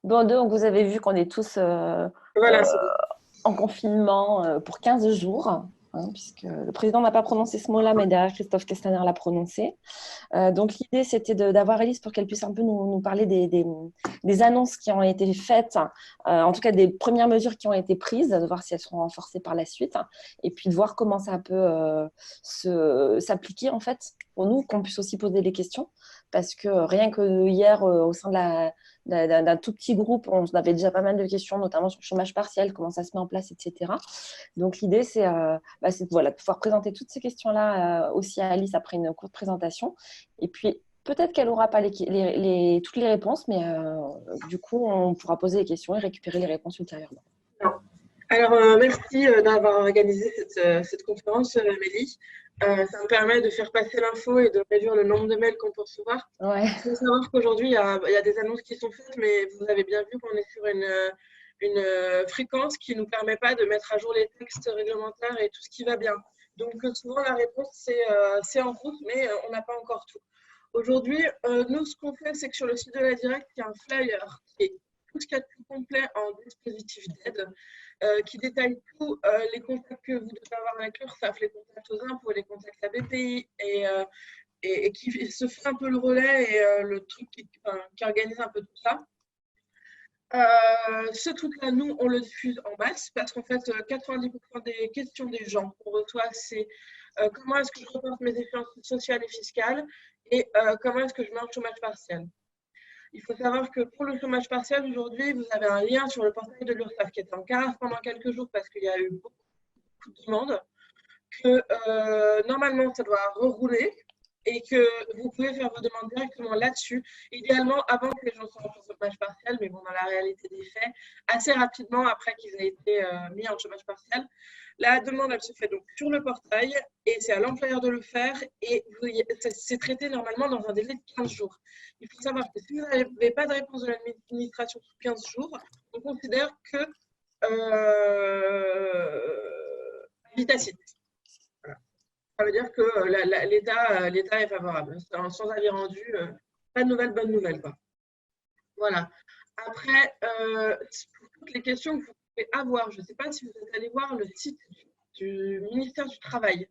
Bon, donc vous avez vu qu'on est tous Voilà, c'est en confinement pour 15 jours, hein, puisque le président n'a pas prononcé ce mot-là, mais derrière, Christophe Castaner l'a prononcé. Donc l'idée, c'était d'avoir Elise pour qu'elle puisse un peu nous parler des annonces qui ont été faites, en tout cas des premières mesures qui ont été prises, de voir si elles seront renforcées par la suite, et puis de voir comment ça peut s'appliquer en fait pour nous, qu'on puisse aussi poser des questions, parce que rien que hier, au sein d'un tout petit groupe, on avait déjà pas mal de questions, notamment sur le chômage partiel, comment ça se met en place, etc. Donc l'idée, c'est voilà, de pouvoir présenter toutes ces questions-là aussi à Alice après une courte présentation. Et puis, peut-être qu'elle n'aura pas toutes les réponses, mais du coup, on pourra poser les questions et récupérer les réponses ultérieurement. Alors, merci d'avoir organisé cette conférence, Amélie. Ça me permet de faire passer l'info et de réduire le nombre de mails qu'on peut recevoir. Ouais. Il faut savoir qu'aujourd'hui, il y a des annonces qui sont faites, mais vous avez bien vu qu'on est sur une fréquence qui ne nous permet pas de mettre à jour les textes réglementaires et tout ce qui va bien. Donc, souvent, la réponse, c'est en route, mais on n'a pas encore tout. Aujourd'hui, nous, ce qu'on fait, c'est que sur le site de la Directe, il y a un flyer qui est tout ce qu'il y a de plus complet en dispositif d'aide, qui détaille tous les contacts que vous devez avoir avec l'URSSAF, les contacts aux impôts, les contacts à la BPI, et qui se fait un peu le relais et le truc qui organise un peu tout ça. Ce truc-là, nous, on le diffuse en masse parce qu'en fait, 90% des questions des gens qu'on reçoit, c'est comment est-ce que je reporte mes échéances sociales et fiscales et comment est-ce que je mets en chômage partiel. Il faut savoir que pour le chômage partiel, aujourd'hui, vous avez un lien sur le portail de l'URSSAF qui est en carafe pendant quelques jours parce qu'il y a eu beaucoup de demandes, que normalement, ça doit rerouler et que vous pouvez faire vos demandes directement là-dessus, idéalement avant que les gens soient en chômage partiel, mais bon, dans la réalité des faits, assez rapidement après qu'ils aient été mis en chômage partiel. La demande, elle se fait donc sur le portail et c'est à l'employeur de le faire et c'est traité normalement dans un délai de 15 jours. Il faut savoir que si vous n'avez pas de réponse de l'administration sous 15 jours, on considère que tacite. Ça veut dire que l'État est favorable. Sans avis rendu, pas de nouvelles, bonnes nouvelles, quoi. Voilà. Après, pour toutes les questions que vous pouvez avoir, je ne sais pas si vous êtes allé voir le site du ministère du Travail.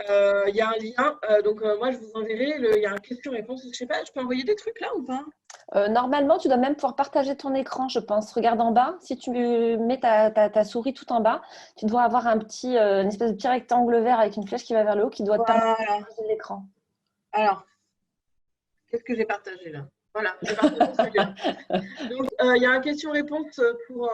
Il y a un lien, donc moi je vous enverrai, il y a un question-réponse. Je ne sais pas, je peux envoyer des trucs là ou pas? Normalement, tu dois même pouvoir partager ton écran, je pense. Regarde en bas. Si tu mets ta souris tout en bas, tu dois avoir une espèce de petit rectangle vert avec une flèche qui va vers le haut qui doit te permettre de Voilà. partager l'écran. Alors, qu'est-ce que j'ai partagé là? Voilà, j'ai partagé celui-là. Donc, il y a un question-réponse sur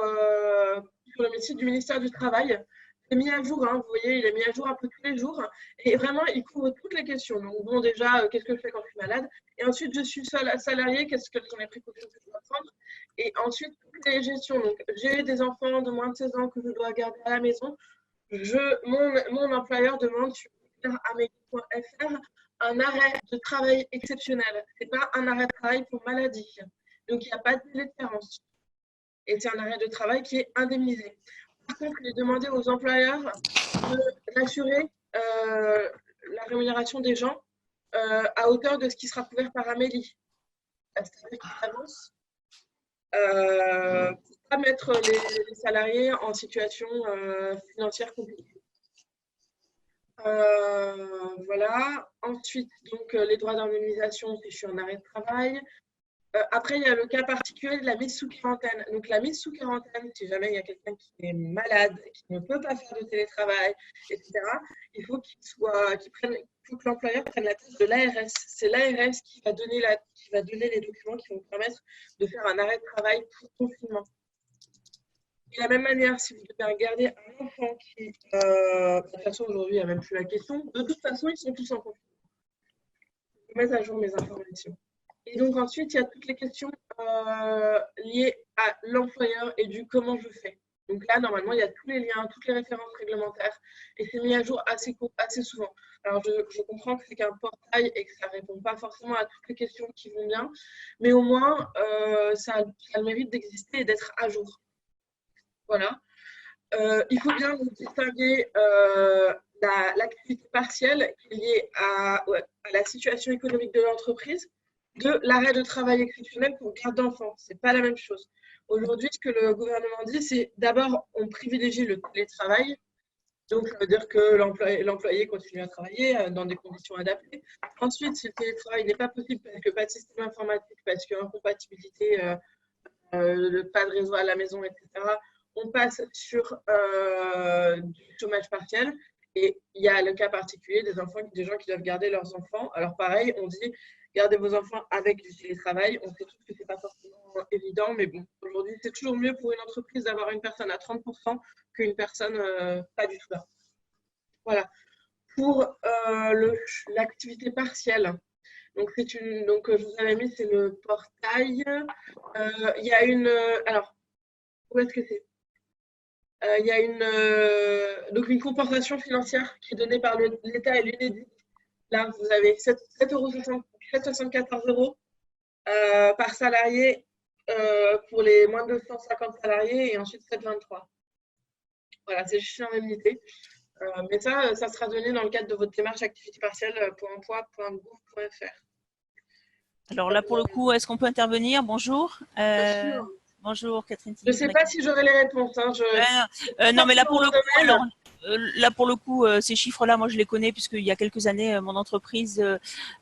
le site du ministère du Travail. C'est mis à jour, hein, vous voyez, il est mis à jour un peu tous les jours. Et vraiment, il couvre toutes les questions. Donc, bon, déjà, qu'est-ce que je fais quand je suis malade? Et ensuite, je suis salarié, quelles sont les précautions que je dois prendre? Et ensuite, toutes les gestions. Donc, j'ai des enfants de moins de 16 ans que je dois garder à la maison. Mon employeur demande sur amélie.fr un arrêt de travail exceptionnel. Ce n'est pas un arrêt de travail pour maladie. Donc, il n'y a pas de délai de carence. Et c'est un arrêt de travail qui est indemnisé. Par contre, il est demandé aux employeurs d'assurer la rémunération des gens à hauteur de ce qui sera couvert par Amélie. C'est-à-dire qu'il s'avance pour ne pas mettre les salariés en situation financière compliquée. Voilà. Ensuite, donc, les droits d'indemnisation, c'est je suis en arrêt de travail. Après, il y a le cas particulier de la mise sous quarantaine. Donc, la mise sous quarantaine, si jamais il y a quelqu'un qui est malade, qui ne peut pas faire de télétravail, etc., il faut que l'employeur prenne la tâche de l'ARS. C'est l'ARS qui va donner les documents qui vont permettre de faire un arrêt de travail pour confinement. De la même manière, si vous devez garder un enfant qui, de toute façon, aujourd'hui, il n'y a même plus la question. De toute façon, ils sont tous en confinement. Je vais mettre à jour mes informations. Et donc ensuite, il y a toutes les questions liées à l'employeur et du comment je fais. Donc là, normalement, il y a tous les liens, toutes les références réglementaires et c'est mis à jour assez souvent. Alors, je comprends que c'est qu'un portail et que ça ne répond pas forcément à toutes les questions qui vont bien, mais au moins, ça a le mérite d'exister et d'être à jour. Voilà. Il faut bien distinguer l'activité partielle qui est liée à la situation économique de l'entreprise de l'arrêt de travail exceptionnel pour garde d'enfants. Ce n'est pas la même chose. Aujourd'hui, ce que le gouvernement dit, c'est d'abord, on privilégie le télétravail. Donc, ça veut dire que l'employé continue à travailler dans des conditions adaptées. Ensuite, si le télétravail n'est pas possible parce que pas de système informatique, parce qu'incompatibilité, pas de réseau à la maison, etc., on passe sur du chômage partiel. Et il y a le cas particulier des gens qui doivent garder leurs enfants. Alors pareil, on dit gardez vos enfants avec du télétravail. On sait tous que ce n'est pas forcément évident, mais bon, aujourd'hui, c'est toujours mieux pour une entreprise d'avoir une personne à 30% qu'une personne pas du tout là. Voilà. Pour l'activité partielle, donc je vous avais mis, c'est le portail. Il y a une. Alors, où est-ce que c'est? Il y a une compensation financière qui est donnée par l'État et l'UNEDIC. Là, vous avez 7,74 € par salarié pour les moins de 150 salariés et ensuite 7,23 €. Voilà, c'est juste une indemnité. Mais ça sera donné dans le cadre de votre démarche activité partielle.emploi.gouv.fr. Alors là, pour le coup, est-ce qu'on peut intervenir? Bonjour. Bien sûr. Bonjour, Catherine. Je ne sais pas si j'aurai les réponses. Hein. Non, mais là, pour le coup, alors, ces chiffres-là, moi, je les connais puisqu'il y a quelques années, mon entreprise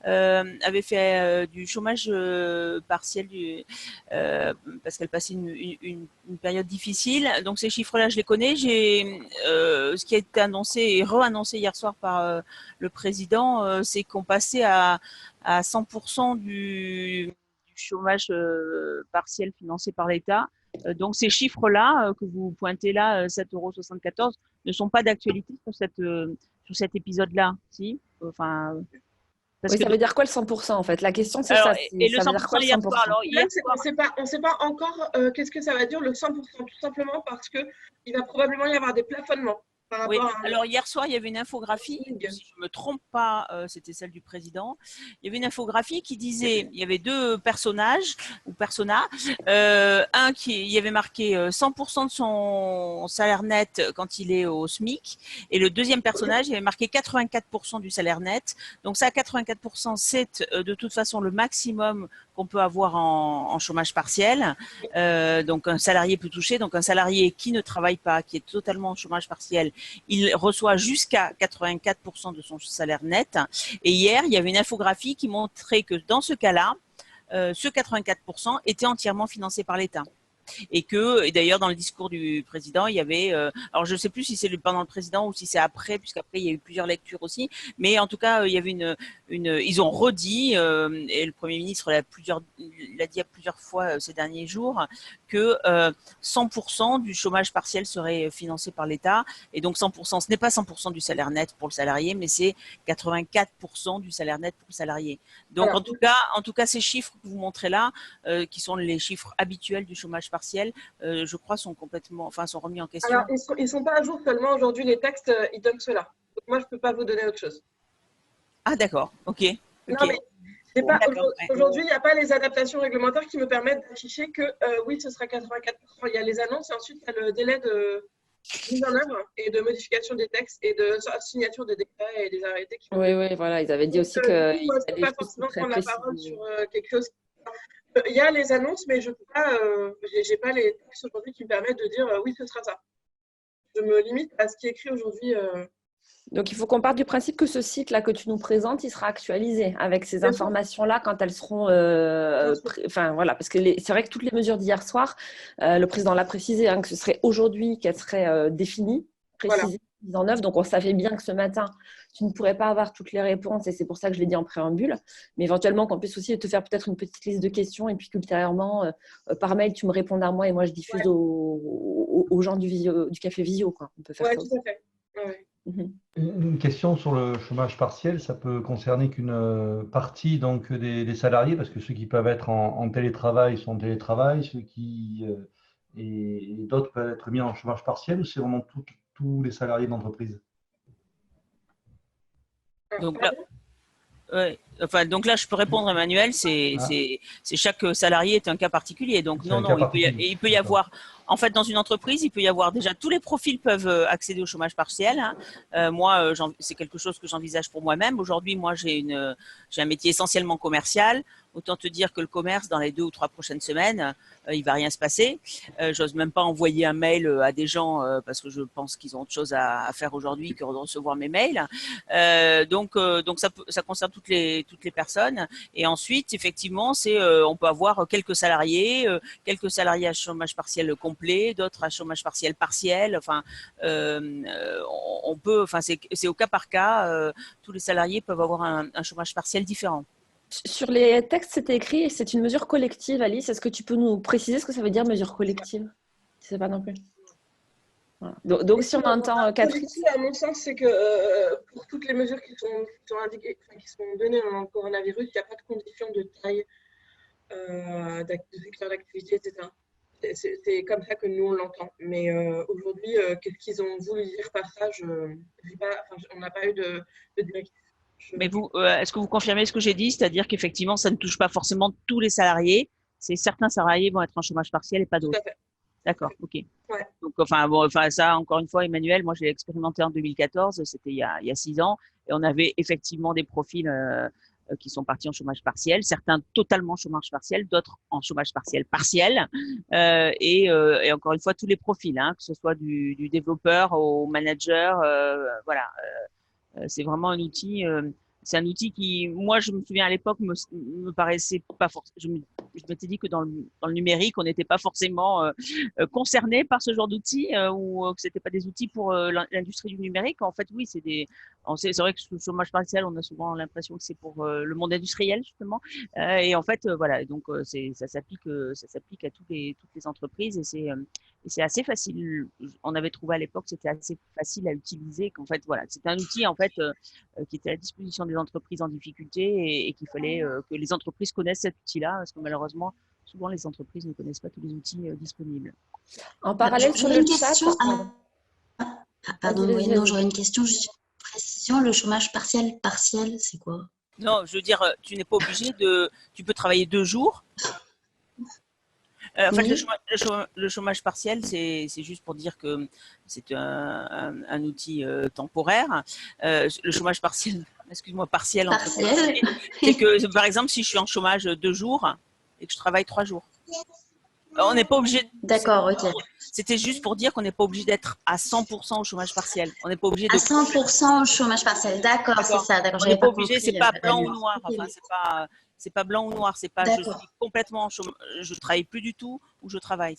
avait fait du chômage partiel parce qu'elle passait une période difficile. Donc, ces chiffres-là, je les connais. Ce qui a été annoncé et re-annoncé hier soir par le président, c'est qu'on passait à 100% du chômage partiel financé par l'État. Donc ces chiffres-là que vous pointez là, 7,74 €, ne sont pas d'actualité sur cet épisode-là, si enfin, oui, ça veut dire quoi le 100% en fait? La question c'est ça. Et le 100% hier soir. Alors, on ne sait pas encore qu'est-ce que ça va dire le 100%, tout simplement parce qu'il va probablement y avoir des plafonnements. Oui. Alors hier soir, il y avait une infographie, si je ne me trompe pas, c'était celle du président. Il y avait une infographie qui disait, il y avait deux personnages ou personas, un il y avait marqué 100% de son salaire net quand il est au SMIC, et le deuxième personnage, il y avait marqué 84% du salaire net. Donc ça, 84%, c'est de toute façon le maximum qu'on peut avoir en chômage partiel. Donc un salarié peut toucher. Donc un salarié qui ne travaille pas, qui est totalement en chômage partiel, il reçoit jusqu'à 84% de son salaire net. Et hier, il y avait une infographie qui montrait que dans ce cas-là, ce 84% était entièrement financé par l'État. Et d'ailleurs, dans le discours du président, il y avait, alors je ne sais plus si c'est pendant le président ou si c'est après, puisqu'après il y a eu plusieurs lectures aussi, mais en tout cas, il y avait ils ont redit, et le Premier ministre l'a dit à plusieurs fois ces derniers jours, que 100% du chômage partiel serait financé par l'État. Et donc 100%, ce n'est pas 100% du salaire net pour le salarié, mais c'est 84% du salaire net pour le salarié. Donc alors, en tout cas, ces chiffres que vous montrez là, qui sont les chiffres habituels du chômage partiel, je crois, sont remis en question. Alors, ils ne sont pas à jour seulement. Aujourd'hui, les textes, ils donnent cela. Donc, moi, je ne peux pas vous donner autre chose. Ah, d'accord. OK. Non, mais aujourd'hui, il n'y a pas les adaptations réglementaires qui me permettent d'afficher que oui, ce sera 84%. Il y a les annonces et ensuite, il y a le délai de mise en œuvre et de modification des textes et de signature des décrets et des arrêtés. Oui, voilà. Ils avaient dit aussi que. Moi, je ne peux pas forcément prendre la parole sur quelque chose. Il y a les annonces, mais je peux pas, j'ai pas les textes aujourd'hui qui me permettent de dire oui, ce sera ça. Je me limite à ce qui est écrit aujourd'hui. Donc, il faut qu'on parte du principe que ce site-là que tu nous présentes, il sera actualisé avec ces informations-là quand elles seront… voilà, parce que c'est vrai que toutes les mesures d'hier soir, le président l'a précisé, que ce serait aujourd'hui qu'elles seraient définies, précisées, mises en œuvre. Donc, on savait bien que ce matin, tu ne pourrais pas avoir toutes les réponses et c'est pour ça que je l'ai dit en préambule. Mais éventuellement, qu'on puisse aussi te faire peut-être une petite liste de questions et puis qu'ultérieurement, par mail, tu me répondes à moi et moi, je diffuse aux gens du café visio, quoi. On peut faire ça aussi. Tout à fait. Ouais. Une question sur le chômage partiel, ça peut concerner qu'une partie donc, des salariés, parce que ceux qui peuvent être en télétravail sont en télétravail, ceux qui et d'autres peuvent être mis en chômage partiel, ou c'est vraiment tous les salariés d'entreprise? Donc là, ouais. Enfin, donc là, je peux répondre, Emmanuel, c'est chaque salarié est un cas particulier. Donc C'est non, un non, cas particulier. il peut y avoir, en fait, dans une entreprise, il peut y avoir déjà tous les profils peuvent accéder au chômage partiel, hein. Moi, c'est quelque chose que j'envisage pour moi-même. Aujourd'hui, moi, j'ai un métier essentiellement commercial. Autant te dire que le commerce, dans les 2 ou 3 prochaines semaines, il va rien se passer. J'ose même pas envoyer un mail à des gens parce que je pense qu'ils ont autre chose à faire aujourd'hui que de recevoir mes mails. Donc ça concerne toutes les personnes. Et ensuite, effectivement, on peut avoir quelques salariés à chômage partiel complet, d'autres à chômage partiel partiel. Enfin, on peut, enfin, c'est au cas par cas. Tous les salariés peuvent avoir un chômage partiel différent. Sur les textes, c'était écrit, c'est une mesure collective, Alice. Est-ce que tu peux nous préciser ce que ça veut dire, mesure collective? Je ne sais pas non plus. Voilà. Donc si on entend Catherine… À mon sens, c'est que pour toutes les mesures qui sont indiquées, qui sont données dans le coronavirus, il n'y a pas de condition de taille, de secteur d'activité, etc. C'est comme ça que nous, on l'entend. Mais aujourd'hui, qu'est-ce qu'ils ont voulu dire par ça, on n'a pas eu de directive. Mais vous, est-ce que vous confirmez ce que j'ai dit, c'est-à-dire qu'effectivement, ça ne touche pas forcément tous les salariés. C'est certains salariés vont être en chômage partiel et pas d'autres. Tout à fait. D'accord, ok. Ouais. Donc, enfin, ça, encore une fois, Emmanuel, moi, j'ai expérimenté en 2014, c'était il y a 6 ans, et on avait effectivement des profils qui sont partis en chômage partiel, certains totalement chômage partiel, d'autres en chômage partiel partiel, et encore une fois, tous les profils, hein, que ce soit du développeur au manager, voilà. C'est vraiment un outil. C'est un outil qui, moi, je me souviens à l'époque, me paraissait pas forcément. Je m'étais dit que dans le numérique, on n'était pas forcément concerné par ce genre d'outils ou que c'était pas des outils pour l'industrie du numérique. En fait, oui, c'est vrai que le chômage partiel, on a souvent l'impression que c'est pour le monde industriel justement. Et en fait, voilà. Donc, ça s'applique à toutes les entreprises et c'est assez facile. On avait trouvé à l'époque, c'était assez facile à utiliser. Qu'en fait, voilà, c'était un outil en fait qui était à la disposition des entreprises en difficulté et qu'il fallait que les entreprises connaissent cet outil-là, parce que malheureusement, souvent les entreprises ne connaissent pas tous les outils disponibles. En parallèle sur le chat… Pardon, oui, non, j'aurais une question, juste une précision. Le chômage partiel, c'est quoi? Non, je veux dire, tu n'es pas obligé tu peux travailler 2 jours. En fait, le chômage partiel, c'est juste pour dire que c'est un outil temporaire. Le chômage partiel, excuse-moi, partiel. C'est que, par exemple, si je suis en chômage 2 jours et que je travaille 3 jours, on n'est pas obligé. D'accord, ok. C'était juste pour dire qu'on n'est pas obligé d'être à 100% au chômage partiel. On n'est pas obligé de… À 100% au chômage partiel, d'accord, c'est ça. D'accord, on n'est pas obligé, c'est pas blanc ou noir. Enfin, c'est pas blanc ou noir. C'est pas je suis complètement en chômage, je travaille plus du tout ou je travaille.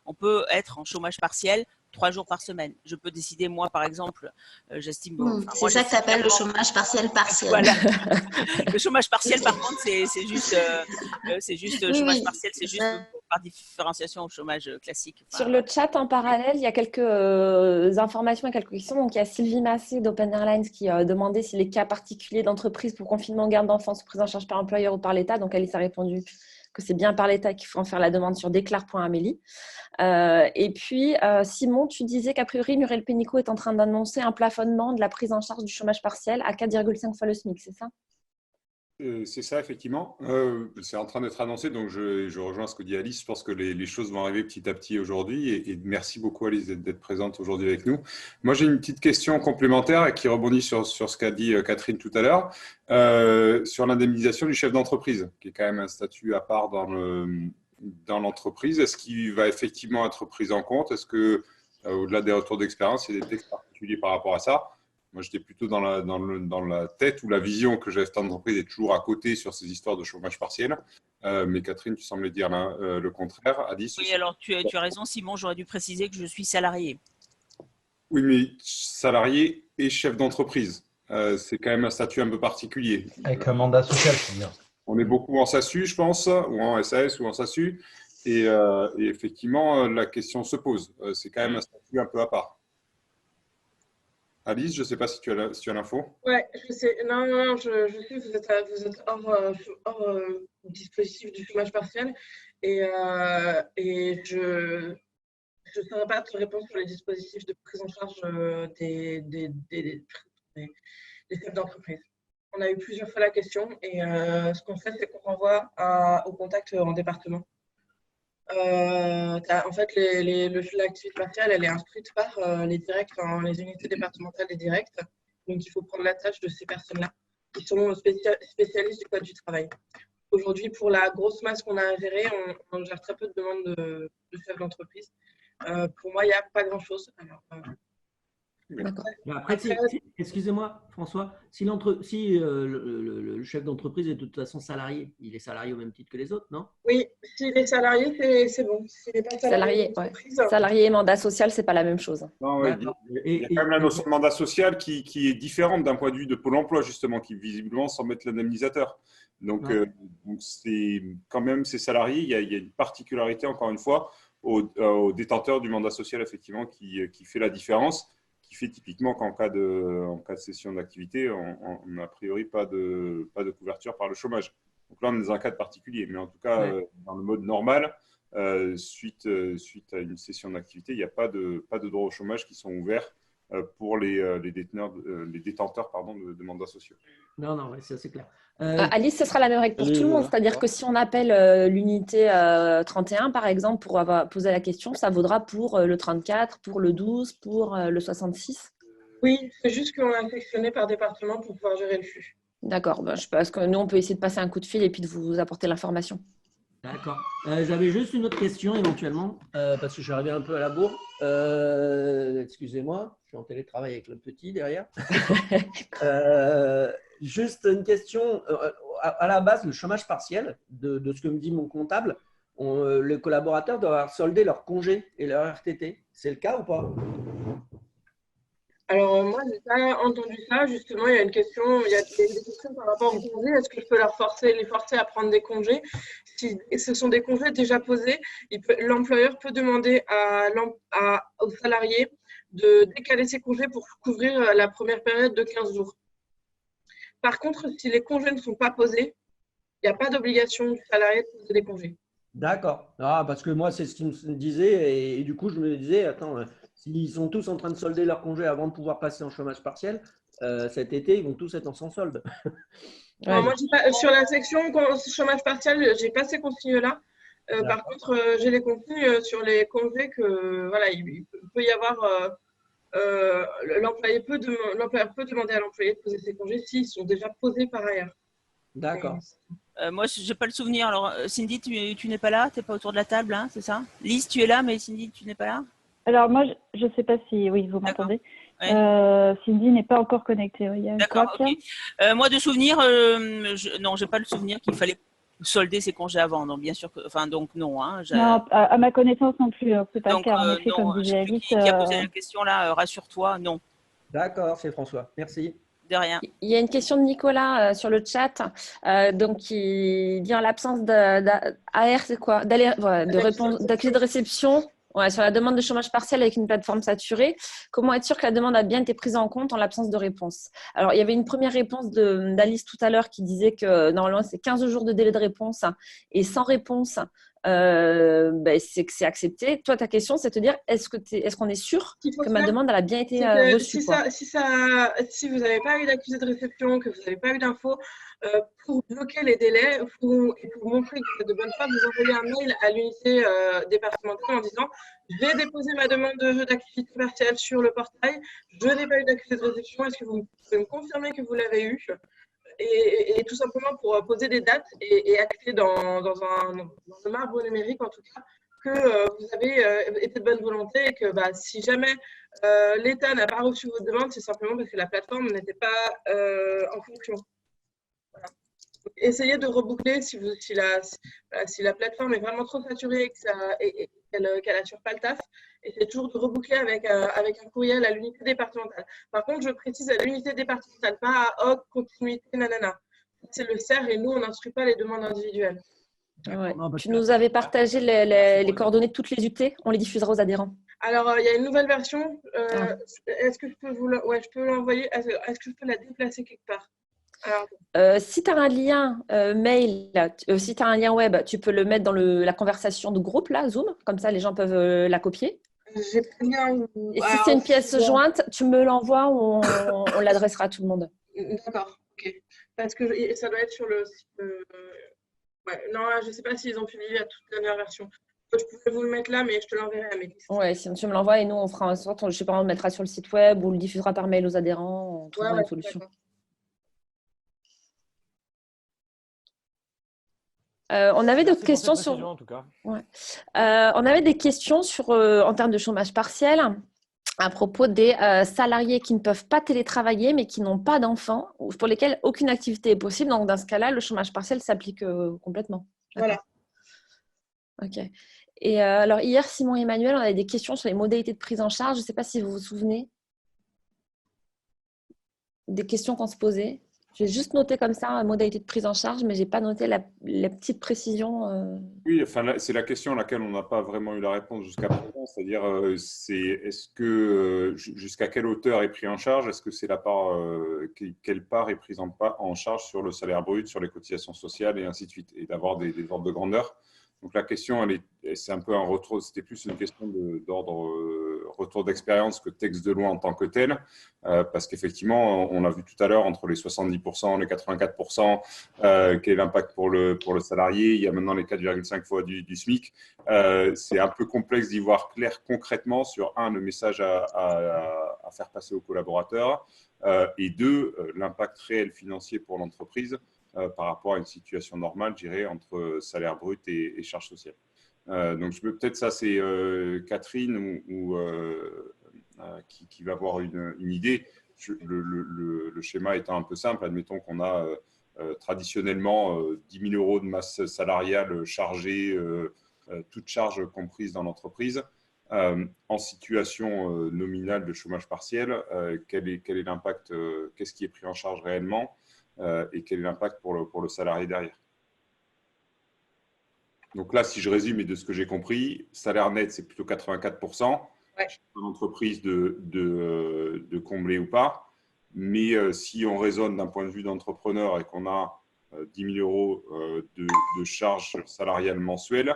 On peut être en chômage partiel 3 jours par semaine. Je peux décider, moi, par exemple, j'estime… c'est ça que tu appelles le chômage partiel. Voilà. Le chômage partiel, par contre, c'est juste chômage partiel, c'est juste par différenciation au chômage classique. Sur le chat, en parallèle, il y a quelques informations et quelques questions. Donc, il y a Sylvie Massé d'Open Airlines qui demandait si les cas particuliers d'entreprise pour confinement, garde d'enfants sont pris en charge par l'employeur ou par l'État. Donc, Alice a répondu que c'est bien par l'État qu'il faut en faire la demande sur déclare.amélie. Et puis, Simon, tu disais qu'a priori, Muriel Pénicaud est en train d'annoncer un plafonnement de la prise en charge du chômage partiel à 4,5 fois le SMIC, c'est ça? C'est ça, effectivement. C'est en train d'être annoncé, donc je rejoins ce que dit Alice. Je pense que les choses vont arriver petit à petit aujourd'hui. Et merci beaucoup, Alice, d'être présente aujourd'hui avec nous. Moi, j'ai une petite question complémentaire qui rebondit sur ce qu'a dit Catherine tout à l'heure, sur l'indemnisation du chef d'entreprise, qui est quand même un statut à part dans l'entreprise. Est-ce qu'il va effectivement être pris en compte? Est-ce que, au-delà des retours d'expérience, il y a des textes particuliers par rapport à ça? Moi, j'étais plutôt dans la tête ou la vision que j'avais cette entreprise est toujours à côté sur ces histoires de chômage partiel. Mais Catherine, tu semblais dire le contraire. Alice, oui, alors tu as raison, Simon, j'aurais dû préciser que je suis salarié. Oui, mais salarié et chef d'entreprise, c'est quand même un statut un peu particulier. Avec un mandat social, c'est bien. On est beaucoup en SASU, je pense, ou en SAS ou en SASU. Et effectivement, la question se pose. C'est quand même un statut un peu à part. Alice, je ne sais pas si tu as l'info. Oui, je sais. Non, je sais que vous êtes hors dispositif du chômage partiel. Et je ne saurais pas te répondre sur les dispositifs de prise en charge des chefs d'entreprise. On a eu plusieurs fois la question et ce qu'on fait, c'est qu'on renvoie au contact en département. En fait, l'activité partielle, elle est instruite par les directs, les unités départementales des directs. Donc, il faut prendre la tâche de ces personnes-là qui sont spécialistes du code du travail. Aujourd'hui, pour la grosse masse qu'on a à gérer, on gère très peu de demandes de chefs d'entreprise. Pour moi, il n'y a pas grand-chose. D'accord. Après, excusez-moi, François, si le chef d'entreprise est de toute façon salarié, il est salarié au même titre que les autres, non? Oui, s'il est salarié, c'est bon. S'il n'est pas salarié, salarié et mandat social, ce n'est pas la même chose. Non, ouais, il y a quand même la notion de mandat social qui est différente d'un point de vue de Pôle emploi, justement, qui visiblement s'en mettre l'indemnisateur. Donc, c'est quand même ces salariés, il y a une particularité, encore une fois, au détenteur du mandat social, effectivement, qui fait la différence, qui fait typiquement qu'en cas de cessation d'activité, on n'a a priori pas de couverture par le chômage. Donc là, on est dans un cas particulier. Mais en tout cas, dans le mode normal, suite à une cesssion d'activité, il n'y a pas de droits au chômage qui sont ouverts pour les détenteurs de mandats sociaux. Non, ça c'est clair. Alice, ce sera la même règle pour tout le monde. C'est-à-dire que si on appelle l'unité 31, par exemple, pour avoir posé la question, ça vaudra pour le 34, pour le 12, pour le 66. Oui, c'est juste qu'on a sectionné par département pour pouvoir gérer le flux. D'accord. Je pense que nous, on peut essayer de passer un coup de fil et puis de vous apporter l'information. D'accord. J'avais juste une autre question éventuellement, parce que je suis arrivé un peu à la bourre. Excusez-moi, je suis en télétravail avec le petit derrière. Juste une question. À la base, le chômage partiel, de ce que me dit mon comptable, les collaborateurs doivent avoir soldé leur congé et leur RTT. C'est le cas ou pas? Alors, moi, je n'ai pas entendu ça. Justement, il y a des questions par rapport aux congés. Est-ce que je peux les forcer à prendre des congés? Si ce sont des congés déjà posés, l'employeur peut demander aux salariés de décaler ses congés pour couvrir la première période de 15 jours. Par contre, si les congés ne sont pas posés, il n'y a pas d'obligation du salarié de poser des congés. D'accord. Parce que moi, c'est ce qu'il me disait. Et du coup, je me disais, attends, s'ils sont tous en train de solder leur congé avant de pouvoir passer en chômage partiel, cet été, ils vont tous être en sans solde. Ouais. Moi, sur la section chômage partiel, j'ai pas ces consignes-là. Par contre, j'ai les consignes sur les congés que voilà, il peut y avoir. L'employeur peut demander à l'employé de poser ses congés s'ils sont déjà posés par ailleurs. D'accord. Moi, je n'ai pas le souvenir. Alors, Cindy, tu n'es pas là? Tu n'es pas autour de la table, hein, c'est ça? Lise, tu es là, mais Cindy, tu n'es pas là? Alors, moi, je ne sais pas si… Oui, vous m'entendez. Cindy n'est pas encore connectée. D'accord, ok. Moi, de souvenir, non, je n'ai pas le souvenir qu'il fallait solder ses congés avant. Donc, bien sûr que… Enfin, donc, non. Hein, non, à ma connaissance non plus. C'est pas le cas. En effet, non, comme disait Alice… Qui a posé la question là, rassure-toi, non. D'accord, c'est François. Merci. De rien. Il y a une question de Nicolas sur le chat. Donc, il dit en l'absence d'AR, c'est quoi? De réponse, d'accusé de réception sur la demande de chômage partiel avec une plateforme saturée. Comment être sûr que la demande a bien été prise en compte en l'absence de réponse? Alors, il y avait une première réponse d'Alice tout à l'heure qui disait que normalement, c'est 15 jours de délai de réponse et sans réponse. C'est que c'est accepté. Toi, ta question, c'est de te dire, est-ce qu'on est sûr que ma demande elle a bien été reçue? Si vous n'avez pas eu d'accusé de réception, que vous n'avez pas eu d'infos, pour bloquer les délais et pour montrer que vous êtes de bonne foi, vous envoyez un mail à l'unité départementale en disant « J'ai déposé ma demande d'activité partielle sur le portail, je n'ai pas eu d'accusé de réception, est-ce que vous pouvez me confirmer que vous l'avez eu ?» Et tout simplement pour poser des dates et acter dans un marbre numérique, en tout cas, que vous avez été de bonne volonté et que si jamais l'État n'a pas reçu votre demande, c'est simplement parce que la plateforme n'était pas en fonction. Voilà. Essayez de reboucler si la plateforme est vraiment trop saturée et qu'elle n'assure pas le taf. Essayez toujours de reboucler avec un courriel à l'unité départementale. Par contre, je précise à l'unité départementale, pas à HOC, continuité, nanana. C'est le CER et nous, on n'instruit pas les demandes individuelles. Ouais. Tu nous avais partagé les coordonnées de toutes les UT, on les diffusera aux adhérents. Alors, il y a une nouvelle version. Est-ce que je peux je peux l'envoyer. Est-ce que je peux la déplacer quelque part? Alors, si tu as un lien mail, si tu as un lien web, tu peux le mettre dans la conversation de groupe, là, Zoom. Comme ça, les gens peuvent la copier. J'ai pas de lien. Et si c'est une pièce jointe, tu me l'envoies ou on l'adressera à tout le monde. D'accord, ok. Parce que ça doit être sur le site. Ouais, non, je ne sais pas s'ils ont publié la toute dernière version. Je pourrais vous le mettre là, mais je te l'enverrai à mes. Ouais, si tu me l'envoies et nous, on fera en sorte, je sais pas, on le mettra sur le site web ou on le diffusera par mail aux adhérents. On trouvera une solution. On avait d'autres questions sur. En tout cas. Ouais. On avait des questions sur, en termes de chômage partiel, à propos des salariés qui ne peuvent pas télétravailler mais qui n'ont pas d'enfants ou pour lesquels aucune activité est possible. Donc, dans ce cas-là, le chômage partiel s'applique complètement. Voilà. Ok. Et alors, hier, Simon et Emmanuel, on avait des questions sur les modalités de prise en charge. Je ne sais pas si vous vous souvenez des questions qu'on se posait. J'ai juste noté comme ça, modalité de prise en charge, mais je n'ai pas noté la petite précision. Oui, enfin, c'est la question à laquelle on n'a pas vraiment eu la réponse jusqu'à présent. C'est-à-dire, est-ce que jusqu'à quelle hauteur est pris en charge? Est-ce que c'est la part, quelle part est prise en charge sur le salaire brut, sur les cotisations sociales et ainsi de suite, et d'avoir des ordres de grandeur. Donc la question, c'est un peu un retour, c'était plus une question d'ordre retour d'expérience que texte de loi en tant que tel, parce qu'effectivement, on a vu tout à l'heure entre les 70%, les 84%, quel est l'impact pour le salarié. Il y a maintenant les 4,5 fois du SMIC. C'est un peu complexe d'y voir clair concrètement sur le message à faire passer aux collaborateurs, et deux, l'impact réel financier pour l'entreprise. Par rapport à une situation normale, je dirais, entre salaire brut et charges sociales. Donc, peut-être ça, c'est Catherine qui va avoir une idée. Le schéma étant un peu simple, admettons qu'on a traditionnellement 10 000 € de masse salariale chargée, toutes charges comprises dans l'entreprise. En situation nominale de chômage partiel, quel est l'impact, qu'est-ce qui est pris en charge réellement? Et quel est l'impact pour le salarié derrière. Donc là, si je résume et de ce que j'ai compris, salaire net, c'est plutôt 84%. Ouais. Une entreprise de combler ou pas. Mais si on raisonne d'un point de vue d'entrepreneur et qu'on a 10 000 € de charges salariales mensuelles,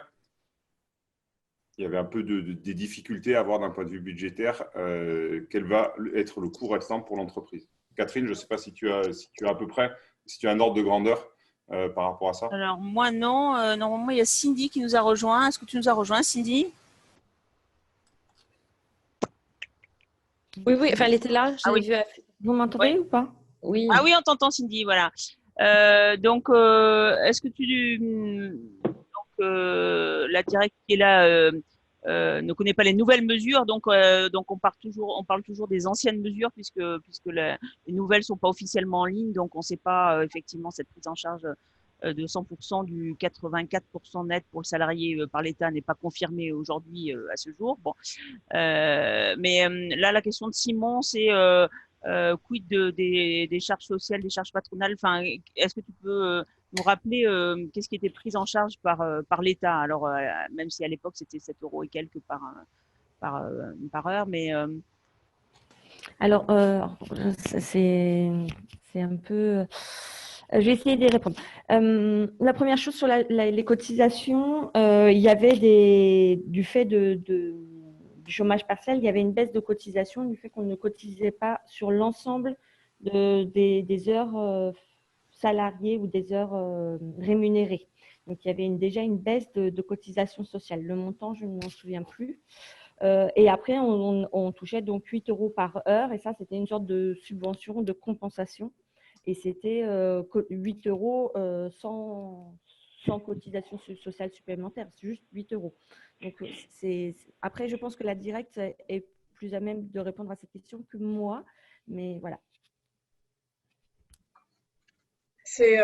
il y avait un peu des difficultés à avoir d'un point de vue budgétaire quel va être le coût restant pour l'entreprise. Catherine, je ne sais pas si tu as à peu près, si tu as un ordre de grandeur par rapport à ça. Alors, moi, non. Normalement, il y a Cindy qui nous a rejoint. Est-ce que tu nous as rejoint, Cindy? Oui, enfin, elle était là. Ah oui. Vu. Vous m'entendez ou pas? Oui. Ah oui, on t'entend, Cindy, voilà. Donc, est-ce que la directrice qui est là ne connaît pas les nouvelles mesures, donc on parle toujours des anciennes mesures puisque les nouvelles sont pas officiellement en ligne, donc on ne sait pas effectivement cette prise en charge de 100% du 84% net pour le salarié par l'État n'est pas confirmée aujourd'hui à ce jour. Bon, mais là la question de Simon c'est quid des charges sociales, des charges patronales. Enfin, est-ce que tu peux nous rappeler qu'est-ce qui était pris en charge par l'État? Alors, même si à l'époque, c'était 7 € et quelques par heure, mais… Alors, c'est un peu… je vais essayer d'y répondre. La première chose sur les cotisations, il y avait du fait du chômage partiel, il y avait une baisse de cotisation du fait qu'on ne cotisait pas sur l'ensemble des heures salariés ou des heures rémunérées. Donc, il y avait déjà une baisse de cotisation sociale. Le montant, je ne m'en souviens plus. Et après, on touchait donc 8 € par heure. Et ça, c'était une sorte de subvention, de compensation. Et c'était 8 € sans cotisation sociale supplémentaire. C'est juste 8 €. Donc, après, je pense que la directe est plus à même de répondre à cette question que moi. Mais voilà. C'est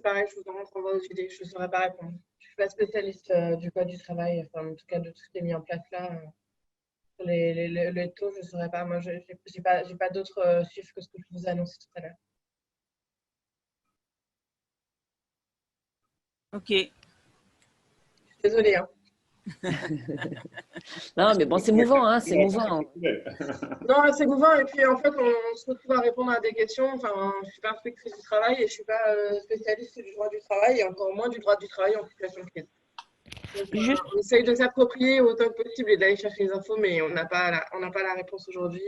pareil, je vous renvoie aux idées, je ne saurais pas répondre. Je ne suis pas spécialiste du code du travail, enfin, en tout cas de tout ce qui est mis en place là. Sur les taux, je ne saurais pas. Moi, je n'ai pas d'autres chiffres que ce que je vous ai annoncé tout à l'heure. Ok. Je suis désolée. Hein. Non, mais bon, c'est mouvant, hein, c'est mouvant. Non, c'est mouvant. Et puis, en fait, on se retrouve à répondre à des questions. Enfin, je ne suis pas inspectrice du travail et je ne suis pas spécialiste du droit du travail et encore moins du droit du travail en situation de crise. Juste, On essaye de s'approprier autant que possible et d'aller chercher les infos, mais on n'a pas la réponse aujourd'hui.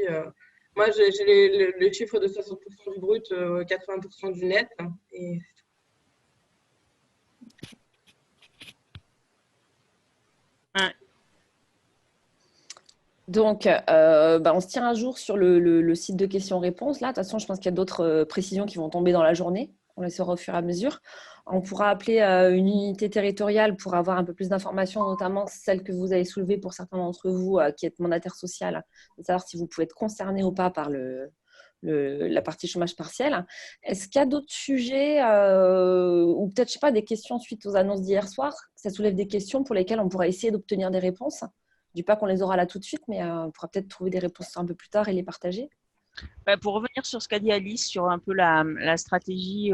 Moi, j'ai le chiffre de 60% du brut, 80% du net. Et Donc, on se tient à jour sur le site de questions-réponses. Là, de toute façon, je pense qu'il y a d'autres précisions qui vont tomber dans la journée. On les saura au fur et à mesure. On pourra appeler une unité territoriale pour avoir un peu plus d'informations, notamment celle que vous avez soulevée pour certains d'entre vous qui êtes mandataires sociaux, de savoir si vous pouvez être concernés ou pas par la partie chômage partiel. Est-ce qu'il y a d'autres sujets ou peut-être, je sais pas, des questions suite aux annonces d'hier soir? Ça soulève des questions pour lesquelles on pourra essayer d'obtenir des réponses. Je ne dis pas qu'on les aura là tout de suite, mais on pourra peut-être trouver des réponses un peu plus tard et les partager. Pour revenir sur ce qu'a dit Alice, sur un peu la stratégie,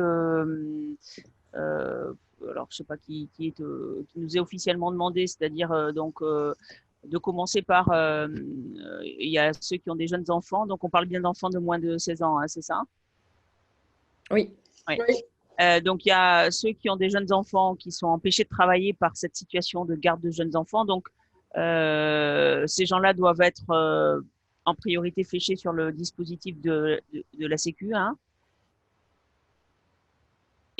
alors je sais pas qui nous est officiellement demandé, c'est-à-dire de commencer par, il y a ceux qui ont des jeunes enfants, donc on parle bien d'enfants de moins de 16 ans, hein, c'est ça? Oui. Oui. Oui. Donc il y a ceux qui ont des jeunes enfants qui sont empêchés de travailler par cette situation de garde de jeunes enfants, donc ces gens-là doivent être en priorité fléchés sur le dispositif de la Sécu, hein.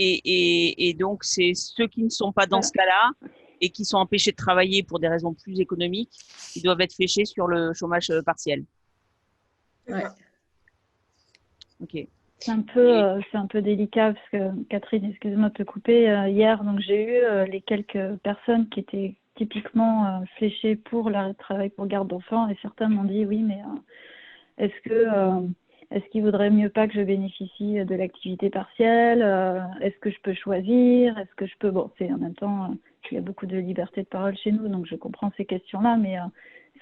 Et donc, c'est ceux qui ne sont pas dans ce cas-là et qui sont empêchés de travailler pour des raisons plus économiques, qui doivent être fléchés sur le chômage partiel. Ouais. Ok. C'est un peu délicat parce que, Catherine, excuse-moi de te couper, hier, donc j'ai eu les quelques personnes qui étaient typiquement fléchées pour l'arrêt de travail pour garde d'enfants et certains m'ont dit oui, mais est-ce qu'il vaudrait mieux pas que je bénéficie de l'activité partielle? Est-ce que je peux choisir? Est-ce que je peux… Bon, en même temps, il y a beaucoup de liberté de parole chez nous, donc je comprends ces questions-là, mais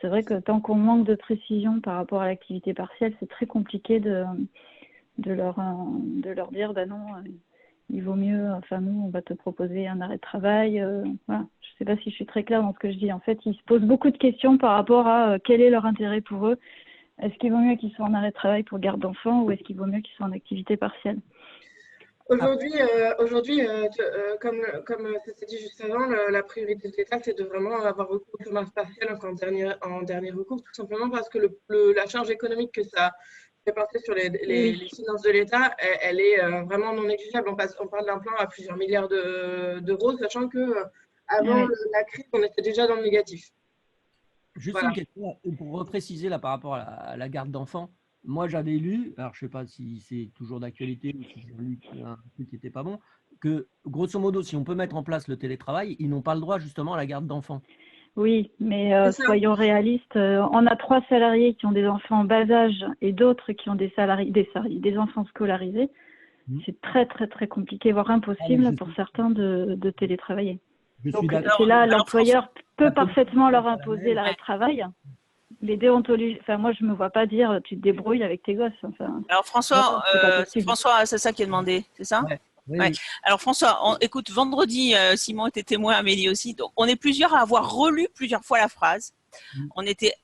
c'est vrai que tant qu'on manque de précision par rapport à l'activité partielle, c'est très compliqué de leur dire, bah non, il vaut mieux, enfin nous, on va te proposer un arrêt de travail. Voilà. Je ne sais pas si je suis très claire dans ce que je dis. En fait, ils se posent beaucoup de questions par rapport à quel est leur intérêt pour eux. Est-ce qu'il vaut mieux qu'ils soient en arrêt de travail pour garde d'enfants ou est-ce qu'il vaut mieux qu'ils soient en activité partielle? Aujourd'hui, comme ça s'est dit juste avant, la priorité de l'État, c'est de vraiment avoir recours au chômage partiel en dernier recours, tout simplement parce que la charge économique que ça fait porter sur les finances de l'État, elle est vraiment non négligeable. On parle d'un plan à plusieurs milliards d'euros, sachant que avant la crise, on était déjà dans le négatif. Juste Voilà. une question pour repréciser là par rapport à la garde d'enfants. Moi, j'avais lu, alors je ne sais pas si c'est toujours d'actualité ou si j'ai lu un truc qui n'était pas bon, que grosso modo, si on peut mettre en place le télétravail, ils n'ont pas le droit justement à la garde d'enfants. Oui, mais soyons réalistes. On a 3 salariés qui ont des enfants en bas âge et d'autres qui ont des enfants scolarisés. C'est très, très, très compliqué, voire impossible pour certains de télétravailler. Donc, c'est là, l'employeur peut parfaitement leur imposer l'arrêt de travail. Les déontologies, enfin, moi, je ne me vois pas dire tu te débrouilles avec tes gosses. Enfin, alors, François, c'est ça qui est demandé, c'est ça? Ouais. Oui, ouais. oui. Alors, François, écoute, vendredi, Simon était témoin, Amélie aussi. Donc, on est plusieurs à avoir relu plusieurs fois la phrase. On était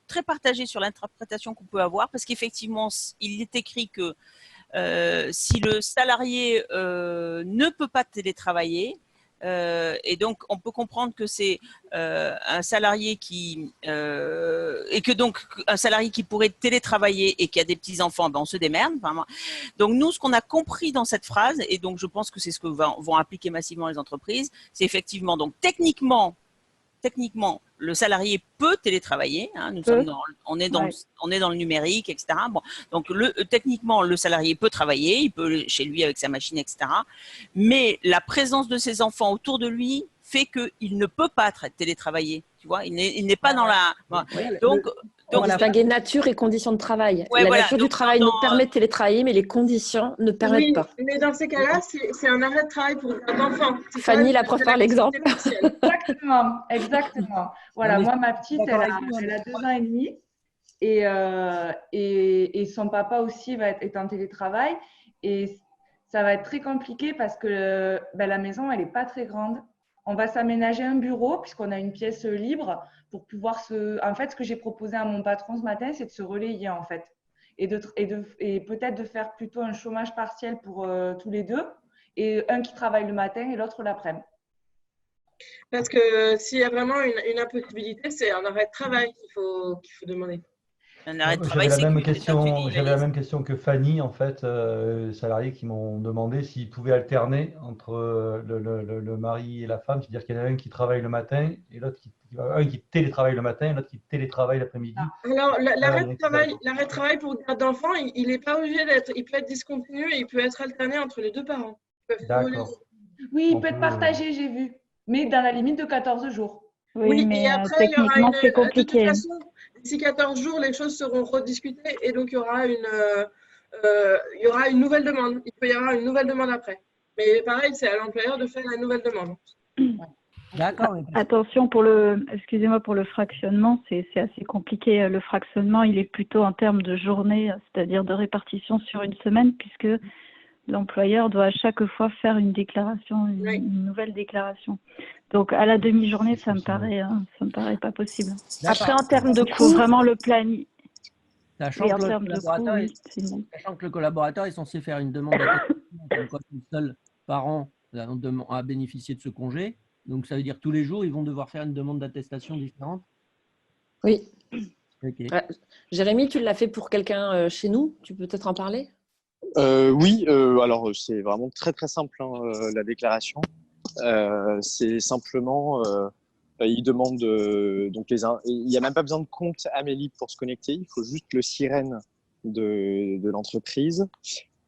très partagés sur l'interprétation qu'on peut avoir parce qu'effectivement, il est écrit que si le salarié ne peut pas télétravailler, et donc on peut comprendre que c'est un salarié et que donc un salarié qui pourrait télétravailler et qui a des petits enfants, ben on se démerde. Donc nous, ce qu'on a compris dans cette phrase, et donc je pense que c'est ce que vont appliquer massivement les entreprises, c'est effectivement donc techniquement, le salarié peut télétravailler. Hein, on est dans le numérique, etc. Bon, donc techniquement, le salarié peut travailler, il peut chez lui avec sa machine, etc. Mais la présence de ses enfants autour de lui fait qu'il ne peut pas télétravailler. Tu vois, il n'est pas dans la. Donc, distinguer nature et conditions de travail. Ouais, la nature du travail nous permet de télétravailler, mais les conditions ne permettent pas. Mais dans ces cas-là, c'est un arrêt de travail pour garde d'enfants. Fanny, la preuve par l'exemple. Exactement. Voilà, moi, ma petite, elle a 2 ans et demi et son papa aussi est en télétravail. Et ça va être très compliqué parce que la maison, elle n'est pas très grande. On va s'aménager un bureau puisqu'on a une pièce libre pour pouvoir En fait, ce que j'ai proposé à mon patron ce matin, c'est de se relayer en fait et peut-être de faire plutôt un chômage partiel pour tous les deux et un qui travaille le matin et l'autre l'après-midi. Parce que s'il y a vraiment une impossibilité, c'est un arrêt de travail qu'il faut demander. Un arrêt de J'avais travail la même sécu, c'est ça que tu question, dis, j'avais la Alice. même question que Fanny, en fait, salariés qui m'ont demandé s'ils pouvaient alterner entre le mari et la femme, c'est-à-dire qu'il y en a un qui travaille le matin et l'autre un qui télétravaille le matin et l'autre qui télétravaille l'après-midi. Alors, Il y en a qui savent. l'arrêt de travail pour garde d'enfant, il n'est pas obligé d'être, il peut être discontinu et il peut être alterné entre les deux parents. Ils peuvent cumuler. D'accord. Oui, il On peut être peut- partagé, j'ai vu, mais dans la limite de 14 jours. Oui, mais et après, il y aura techniquement, c'est de toute compliqué. façon, d'ici 14 jours, les choses seront rediscutées et donc il y aura une nouvelle demande. Il peut y avoir une nouvelle demande après. Mais pareil, c'est à l'employeur de faire la nouvelle demande. D'accord. Attention excusez-moi, pour le fractionnement, c'est assez compliqué. Le fractionnement, il est plutôt en termes de journée, c'est-à-dire de répartition sur une semaine, puisque l'employeur doit à chaque fois faire une déclaration, une nouvelle déclaration. Donc à la demi-journée, ça me paraît pas possible. Après, en termes de Il faut coûts, vraiment le planifier. Sachant, Oui, en que le termes de collaborateur coût, est, oui, c'est bon. sachant que le collaborateur est censé faire une demande d'attestation, comme quoi c'est le seul parent à bénéficier de ce congé. Donc, ça veut dire tous les jours, ils vont devoir faire une demande d'attestation différente. Oui. Ok. Jérémy, tu l'as fait pour quelqu'un chez nous. Tu peux peut-être en parler? Oui, alors c'est vraiment très très simple hein, la déclaration. C'est simplement, il demande donc il n'y a même pas besoin de compte Amélie pour se connecter. Il faut juste le sirène de l'entreprise.